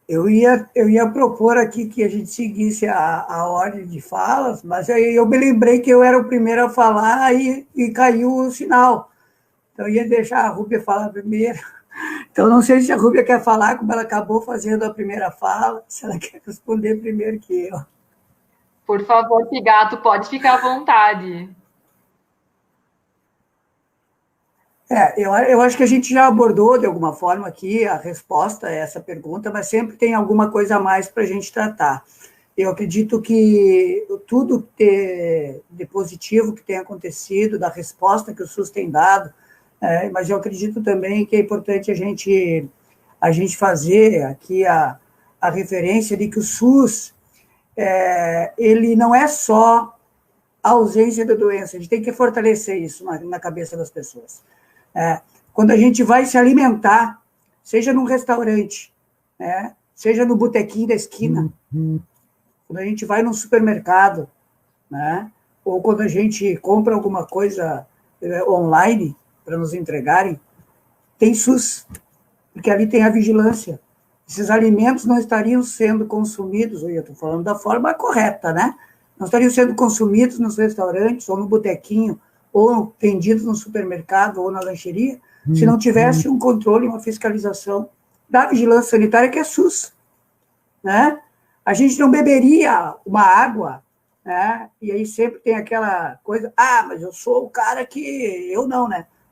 Eu ia propor aqui que a gente seguisse a ordem de falas, mas eu me lembrei que eu era o primeiro a falar e caiu o sinal. Então, eu ia deixar a Rúbia falar primeiro. Então, não sei se a Rúbia quer falar, como ela acabou fazendo a primeira fala, se ela quer responder primeiro que eu. Por favor, Pigato, pode ficar à vontade. Eu acho que a gente já abordou, de alguma forma, aqui a resposta a essa pergunta, mas sempre tem alguma coisa a mais para a gente tratar. Eu acredito que tudo de positivo que tem acontecido, da resposta que o SUS tem dado, mas eu acredito também que é importante a gente fazer aqui a referência de que o SUS, ele não é só a ausência da doença, a gente tem que fortalecer isso na cabeça das pessoas. Quando a gente vai se alimentar, seja num restaurante, seja no botequinho da esquina, quando a gente vai num supermercado, ou quando a gente compra alguma coisa online para nos entregarem, tem SUS, porque ali tem a vigilância. Esses alimentos não estariam sendo consumidos, eu estou falando da forma correta, não estariam sendo consumidos nos restaurantes, ou no botequinho, ou vendidos no supermercado, ou na lancheria, se não tivesse um controle, uma fiscalização da vigilância sanitária, que é SUS. A gente não beberia uma água, e aí sempre tem aquela coisa, mas eu sou o cara que... Eu não,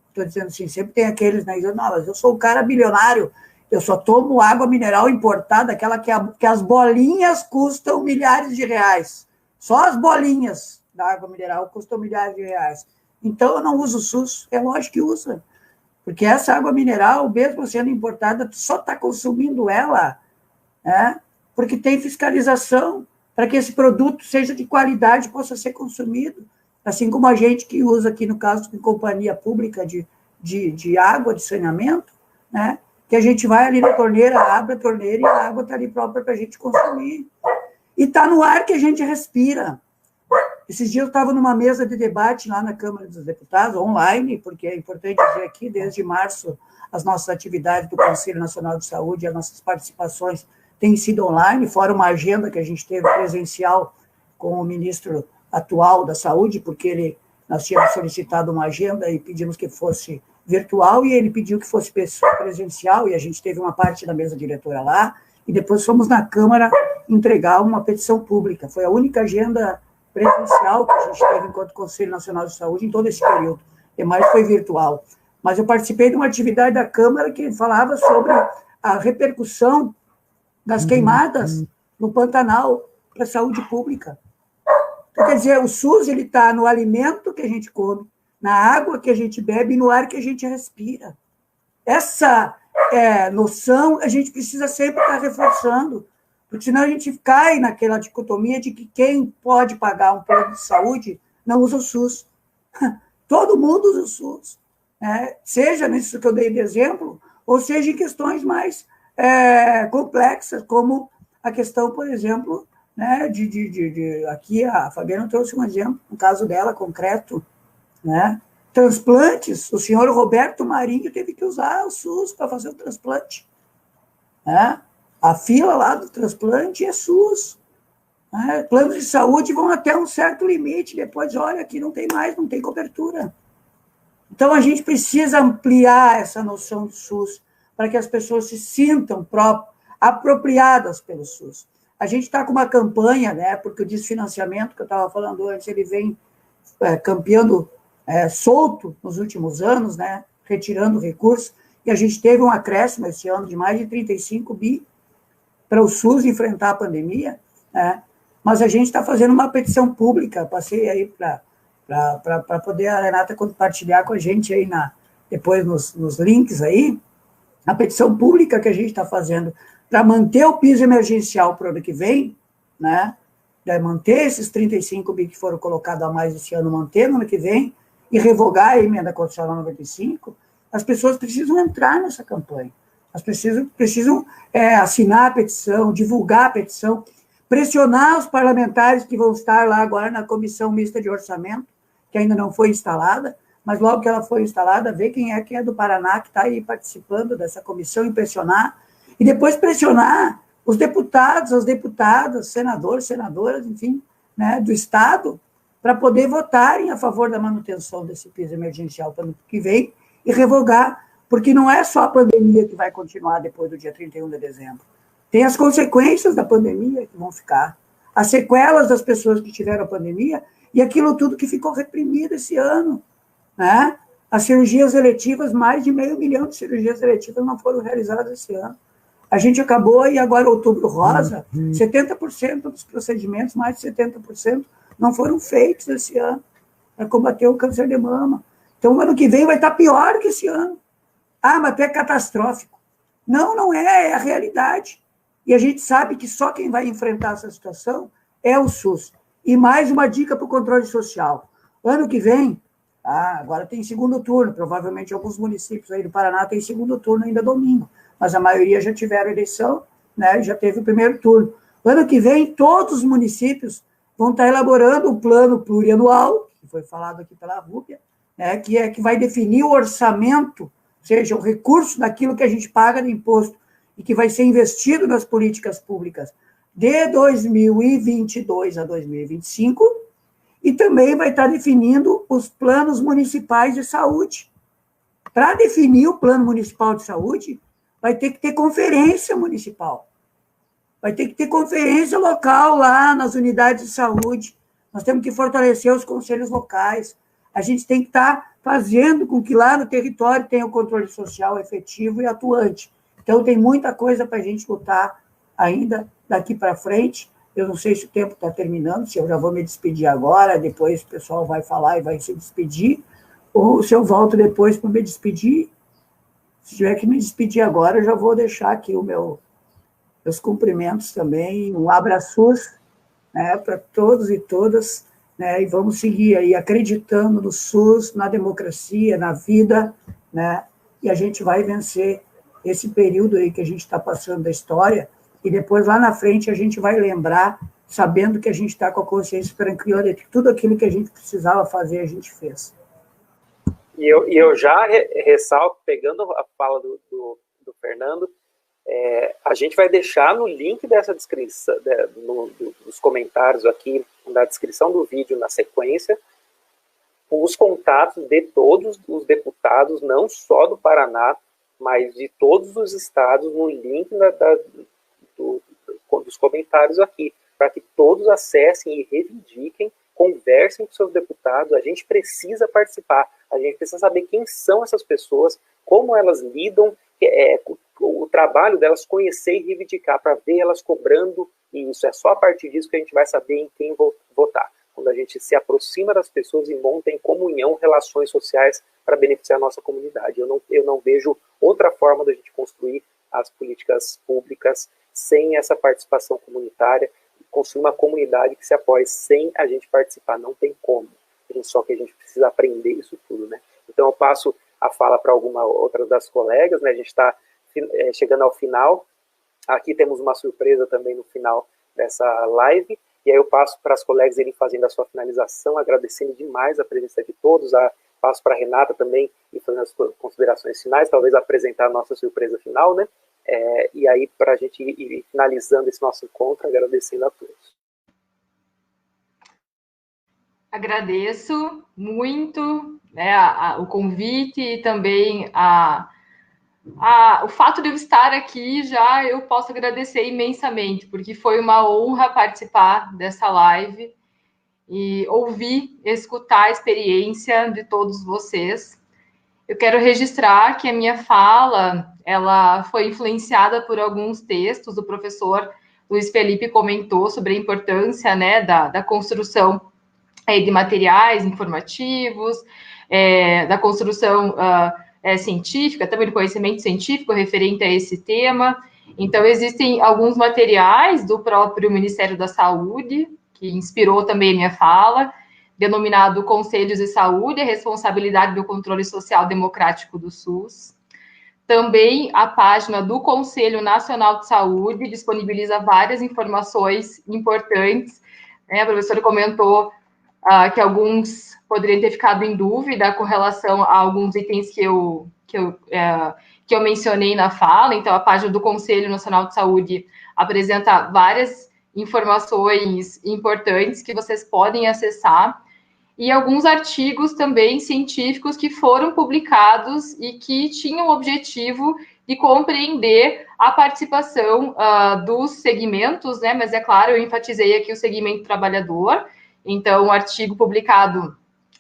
Estou dizendo assim, sempre tem aqueles, dizendo, não, mas eu sou o cara bilionário, eu só tomo água mineral importada, aquela que as bolinhas custam milhares de reais. Só as bolinhas da água mineral custam milhares de reais. Então, eu não uso o SUS. É lógico que usa. Porque essa água mineral, mesmo sendo importada, tu só está consumindo ela, porque tem fiscalização para que esse produto seja de qualidade e possa ser consumido. Assim como a gente que usa aqui, no caso, de companhia pública de água, de saneamento, que a gente vai ali na torneira, abre a torneira e a água está ali própria para a gente consumir. E está no ar que a gente respira. Esses dias eu estava numa mesa de debate lá na Câmara dos Deputados, online, porque é importante dizer aqui, desde março, as nossas atividades do Conselho Nacional de Saúde, as nossas participações têm sido online, fora uma agenda que a gente teve presencial com o ministro atual da Saúde, porque nós tínhamos solicitado uma agenda e pedimos que fosse virtual, e ele pediu que fosse presencial, e a gente teve uma parte da mesa diretora lá, e depois fomos na Câmara entregar uma petição pública. Foi a única agenda presencial que a gente teve enquanto Conselho Nacional de Saúde em todo esse período. E mais foi virtual. Mas eu participei de uma atividade da Câmara que falava sobre a repercussão das queimadas no Pantanal para a saúde pública. Então, quer dizer, o SUS está no alimento que a gente come, na água que a gente bebe e no ar que a gente respira. Essa noção a gente precisa sempre estar reforçando, porque senão a gente cai naquela dicotomia de que quem pode pagar um plano de saúde não usa o SUS. Todo mundo usa o SUS. Seja nisso que eu dei de exemplo, ou seja em questões mais complexas, como a questão, por exemplo, aqui a Fabiana trouxe um exemplo, um caso dela concreto, transplantes, o senhor Roberto Marinho teve que usar o SUS para fazer o transplante. A fila lá do transplante é SUS. Planos de saúde vão até um certo limite, depois, olha, aqui não tem mais, não tem cobertura. Então, a gente precisa ampliar essa noção do SUS para que as pessoas se sintam apropriadas pelo SUS. A gente está com uma campanha, porque o desfinanciamento que eu estava falando antes, ele vem campeando solto nos últimos anos, retirando recursos, e a gente teve um acréscimo esse ano de mais de 35 bi para o SUS enfrentar a pandemia, mas a gente está fazendo uma petição pública, passei aí para poder a Renata compartilhar com a gente aí depois nos links aí, a petição pública que a gente está fazendo para manter o piso emergencial para o ano que vem, manter esses 35 bi que foram colocados a mais esse ano, manter no ano que vem, e revogar a emenda constitucional 95, as pessoas precisam entrar nessa campanha. As pessoas precisam assinar a petição, divulgar a petição, pressionar os parlamentares que vão estar lá agora na Comissão Mista de Orçamento, que ainda não foi instalada, mas logo que ela for instalada, ver quem é do Paraná que está aí participando dessa comissão e pressionar, e depois pressionar os deputados, as deputadas, senadores, senadoras, enfim, do Estado, para poder votarem a favor da manutenção desse piso emergencial para o ano que vem e revogar, porque não é só a pandemia que vai continuar depois do dia 31 de dezembro. Tem as consequências da pandemia que vão ficar, as sequelas das pessoas que tiveram a pandemia e aquilo tudo que ficou reprimido esse ano, As cirurgias eletivas, mais de 500 mil de cirurgias eletivas não foram realizadas esse ano. A gente acabou, e agora Outubro Rosa, 70% dos procedimentos, mais de 70%, não foram feitos esse ano para combater o câncer de mama. Então, o ano que vem vai estar pior que esse ano. Ah, mas até catastrófico. Não, não é a realidade. E a gente sabe que só quem vai enfrentar essa situação é o SUS. E mais uma dica para o controle social. Ano que vem, agora tem segundo turno, provavelmente alguns municípios aí do Paraná têm segundo turno ainda domingo, mas a maioria já tiveram eleição, né, já teve o primeiro turno. Ano que vem, todos os municípios vão estar elaborando um plano plurianual, que foi falado aqui pela Rúbia, né, que vai definir o orçamento, ou seja, o recurso daquilo que a gente paga de imposto e que vai ser investido nas políticas públicas de 2022 a 2025, e também vai estar definindo os planos municipais de saúde. Para definir o plano municipal de saúde, vai ter que ter conferência municipal. Vai ter que ter conferência local lá nas unidades de saúde. Nós temos que fortalecer os conselhos locais. A gente tem que estar fazendo com que lá no território tenha o controle social efetivo e atuante. Então, tem muita coisa para a gente lutar ainda daqui para frente. Eu não sei se o tempo está terminando, se eu já vou me despedir agora, depois o pessoal vai falar e vai se despedir, ou se eu volto depois para me despedir. Se tiver que me despedir agora, eu já vou deixar aqui meus cumprimentos também, um abraço, né, para todos e todas, né, e vamos seguir aí acreditando no SUS, na democracia, na vida, né, e a gente vai vencer esse período aí que a gente está passando da história, e depois lá na frente a gente vai lembrar, sabendo que a gente está com a consciência tranquila de que tudo aquilo que a gente precisava fazer, a gente fez. E eu já ressalto, pegando a fala do Fernando, a gente vai deixar no link dessa descrição, dos comentários aqui, na descrição do vídeo, na sequência, os contatos de todos os deputados, não só do Paraná, mas de todos os estados, no link dos comentários aqui, para que todos acessem e reivindiquem, conversem com seus deputados. A gente precisa participar, a gente precisa saber quem são essas pessoas, como elas lidam, o trabalho delas, conhecer e reivindicar, para ver elas cobrando isso. É só a partir disso que a gente vai saber em quem votar. Quando a gente se aproxima das pessoas e monta em comunhão relações sociais para beneficiar a nossa comunidade. Eu não vejo outra forma da gente construir as políticas públicas sem essa participação comunitária, construir uma comunidade que se apoie sem a gente participar. Não tem como. Só que a gente precisa aprender isso tudo, né? Então eu passo a fala para alguma outra das colegas, né? A gente está chegando ao final. Aqui temos uma surpresa também no final dessa live, e aí eu passo para as colegas irem fazendo a sua finalização, agradecendo demais a presença de todos. Passo para a Renata também e fazendo as considerações finais, talvez apresentar a nossa surpresa final, né? E aí, para a gente ir finalizando esse nosso encontro, agradecendo a todos. Agradeço muito, né, o convite e também o fato de eu estar aqui, já eu posso agradecer imensamente, porque foi uma honra participar dessa live e ouvir, escutar a experiência de todos vocês. Eu quero registrar que a minha fala, ela foi influenciada por alguns textos. O professor Luiz Felipe comentou sobre a importância, né, da construção de materiais informativos, da construção científica, também do conhecimento científico referente a esse tema. Então, existem alguns materiais do próprio Ministério da Saúde, que inspirou também a minha fala, denominado Conselhos de Saúde, a responsabilidade do controle social democrático do SUS. Também a página do Conselho Nacional de Saúde disponibiliza várias informações importantes. A professora comentou que alguns poderiam ter ficado em dúvida com relação a alguns itens que eu mencionei na fala. Então, a página do Conselho Nacional de Saúde apresenta várias informações importantes que vocês podem acessar, e alguns artigos também científicos que foram publicados e que tinham o objetivo de compreender a participação dos segmentos, né? Mas, é claro, eu enfatizei aqui o segmento trabalhador. Então, um artigo publicado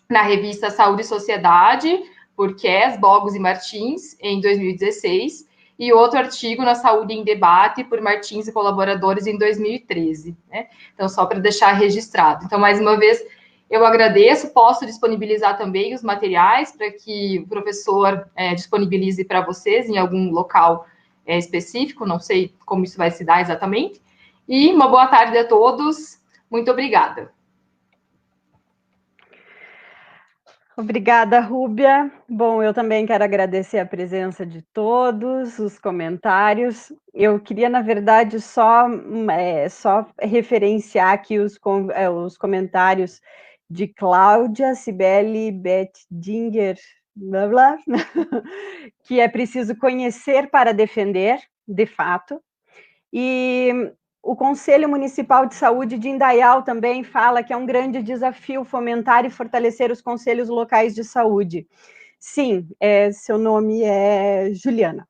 na revista Saúde e Sociedade, por Kes, Bogos e Martins, em 2016, e outro artigo na Saúde em Debate, por Martins e colaboradores, em 2013. Né? Então, só para deixar registrado. Então, mais uma vez, eu agradeço, posso disponibilizar também os materiais para que o professor disponibilize para vocês em algum local específico, não sei como isso vai se dar exatamente. E uma boa tarde a todos, muito obrigada. Obrigada, Rúbia. Bom, eu também quero agradecer a presença de todos, os comentários. Eu queria, na verdade, só referenciar aqui os comentários de Cláudia, Cibele, Beth Dinger, blá, blá, que é preciso conhecer para defender, de fato. E o Conselho Municipal de Saúde de Indaial também fala que é um grande desafio fomentar e fortalecer os conselhos locais de saúde. Sim, seu nome é Juliana.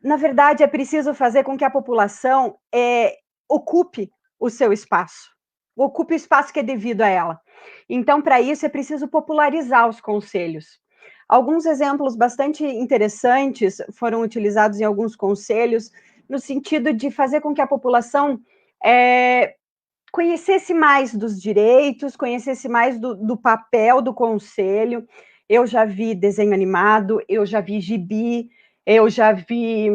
Na verdade, é preciso fazer com que a população ocupe o seu espaço, ocupe o espaço que é devido a ela. Então, para isso, é preciso popularizar os conselhos. Alguns exemplos bastante interessantes foram utilizados em alguns conselhos, no sentido de fazer com que a população conhecesse mais dos direitos, conhecesse mais do papel do conselho. Eu já vi desenho animado, eu já vi gibi, eu já vi...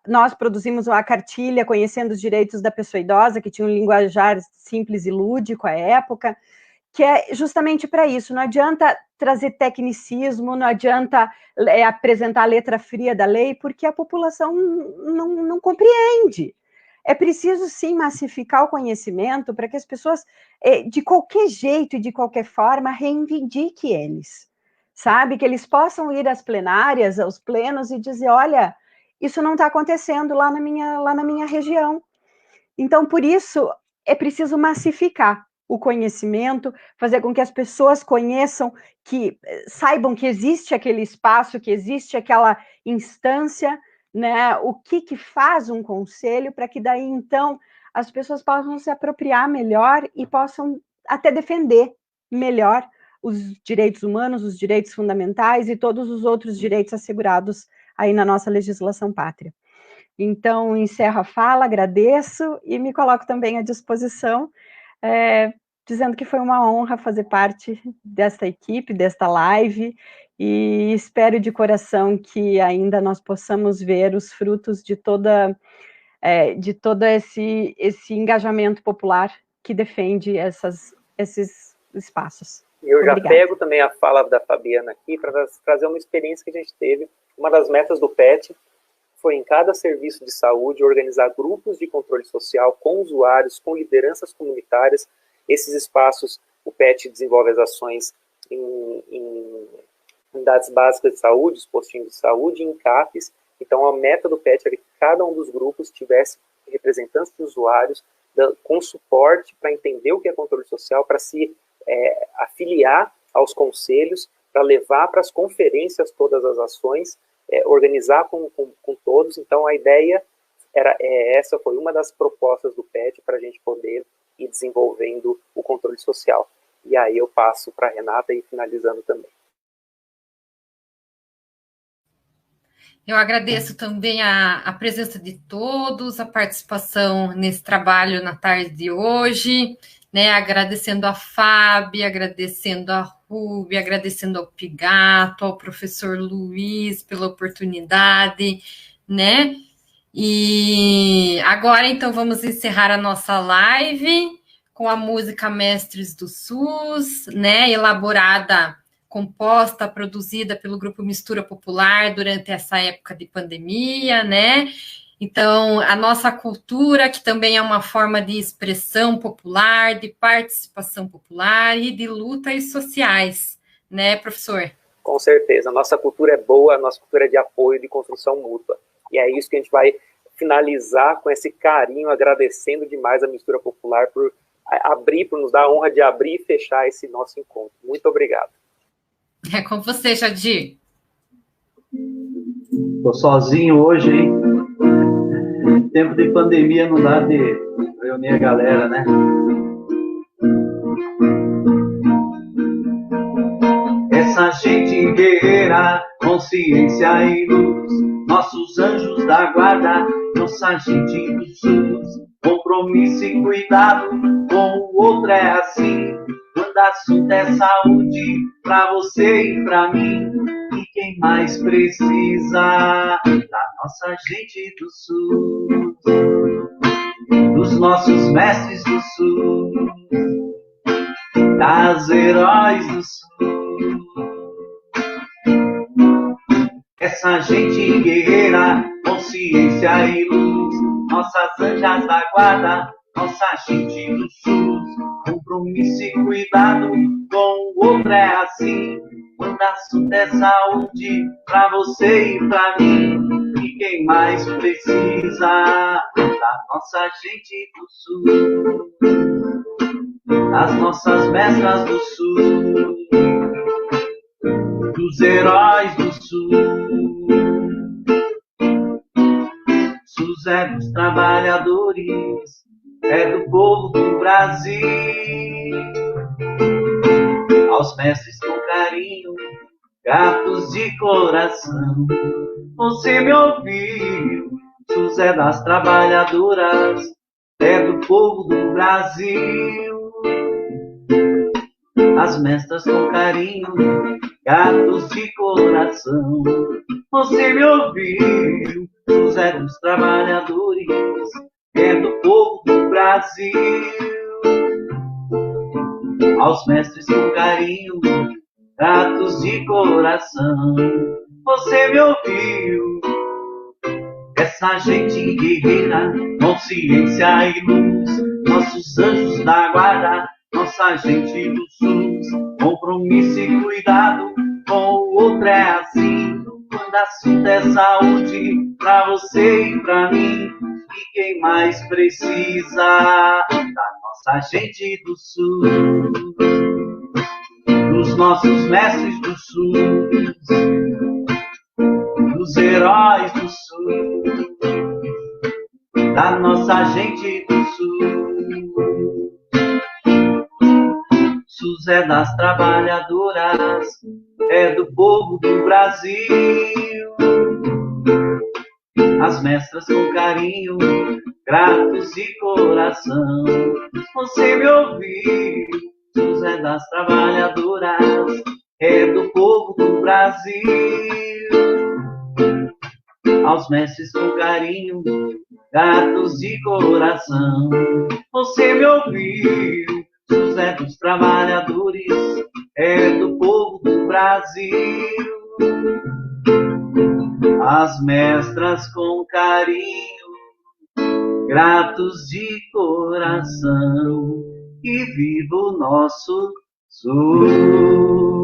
nós produzimos uma cartilha conhecendo os direitos da pessoa idosa, que tinha um linguajar simples e lúdico à época, que é justamente para isso. Não adianta trazer tecnicismo, não adianta apresentar a letra fria da lei, porque a população não compreende. É preciso, sim, massificar o conhecimento para que as pessoas, de qualquer jeito e de qualquer forma, reivindiquem eles, sabe? Que eles possam ir às plenárias, aos plenos e dizer, olha, isso não está acontecendo lá na minha região. Então, por isso, é preciso massificar o conhecimento, fazer com que as pessoas conheçam, que saibam que existe aquele espaço, que existe aquela instância, né? O que faz um conselho, para que daí, então, as pessoas possam se apropriar melhor e possam até defender melhor os direitos humanos, os direitos fundamentais e todos os outros direitos assegurados aí na nossa legislação pátria. Então, encerro a fala, agradeço e me coloco também à disposição, dizendo que foi uma honra fazer parte desta equipe, desta live, e espero de coração que ainda nós possamos ver os frutos de todo esse engajamento popular que defende esses espaços. Eu Obrigada. Já pego também a fala da Fabiana aqui para trazer uma experiência que a gente teve. Uma das metas do PET foi, em cada serviço de saúde, organizar grupos de controle social com usuários, com lideranças comunitárias. Esses espaços, o PET desenvolve as ações em unidades básicas de saúde, os postinhos de saúde, em CAPs. Então, a meta do PET era que cada um dos grupos tivesse representantes de usuários com suporte para entender o que é controle social, para se afiliar aos conselhos, para levar para as conferências todas as ações, organizar com todos. Então, a ideia essa foi uma das propostas do PET para a gente poder ir desenvolvendo o controle social. E aí eu passo para a Renata e finalizando também. Eu agradeço também a presença de todos, a participação nesse trabalho na tarde de hoje, né? Agradecendo a Fábio, agradecendo a Rúbia, agradecendo ao Pigato, ao professor Luiz pela oportunidade, né? E agora, então, vamos encerrar a nossa live com a música Mestres do SUS, né? Elaborada, composta, produzida pelo Grupo Mistura Popular durante essa época de pandemia, né? Então, a nossa cultura, que também é uma forma de expressão popular, de participação popular e de lutas sociais, né, professor? Com certeza, a nossa cultura é boa, a nossa cultura é de apoio, de construção mútua. E é isso que a gente vai finalizar com esse carinho, agradecendo demais a Mistura Popular por nos dar a honra de abrir e fechar esse nosso encontro. Muito obrigado. É com você, Jadir. Estou sozinho hoje, hein? Tempo de pandemia não dá de reunir a galera, né? Essa gente guerreira, consciência e luz, nossos anjos da guarda, nossa gente do SUS, compromisso e cuidado com o outro é assim, quando assunto é saúde, pra você e pra mim, e quem mais precisa da nossa gente do SUS, dos nossos mestres do SUS, das heróis do SUS. Essa gente guerreira, consciência e luz, nossas anjas da guarda, nossa gente do SUS, compromisso e cuidado com o outro é assim, quando assunto é saúde, pra você e pra mim, e quem mais precisa da nossa gente do SUS, das nossas mestras do SUS, dos heróis do SUS. SUS é dos trabalhadores, é do povo do Brasil. Aos mestres com carinho, gatos de coração, você me ouviu. SUS é das trabalhadoras, é do povo do Brasil. As mestras com carinho, gatos de coração, você me ouviu. SUS é dos trabalhadores, é do povo do Brasil. Aos mestres com carinho, gatos de coração, você me ouviu. Essa gente guerreira, consciência e luz, nossos anjos da guarda, nossa gente do SUS, compromisso e cuidado com o outro é assim, quando assunto é saúde, pra você e pra mim, e quem mais precisa da nossa gente do SUS, dos nossos mestres do SUS, dos heróis do SUS, da nossa gente do SUS. SUS é das trabalhadoras, é do povo do Brasil. As mestras com carinho, gratos de coração, você me ouviu. SUS é das trabalhadoras, é do povo do Brasil. Aos mestres com carinho, gatos de coração, você me ouviu. SUS é dos trabalhadores, é do povo do Brasil. As mestras com carinho, gratos de coração, e viva o nosso SUS.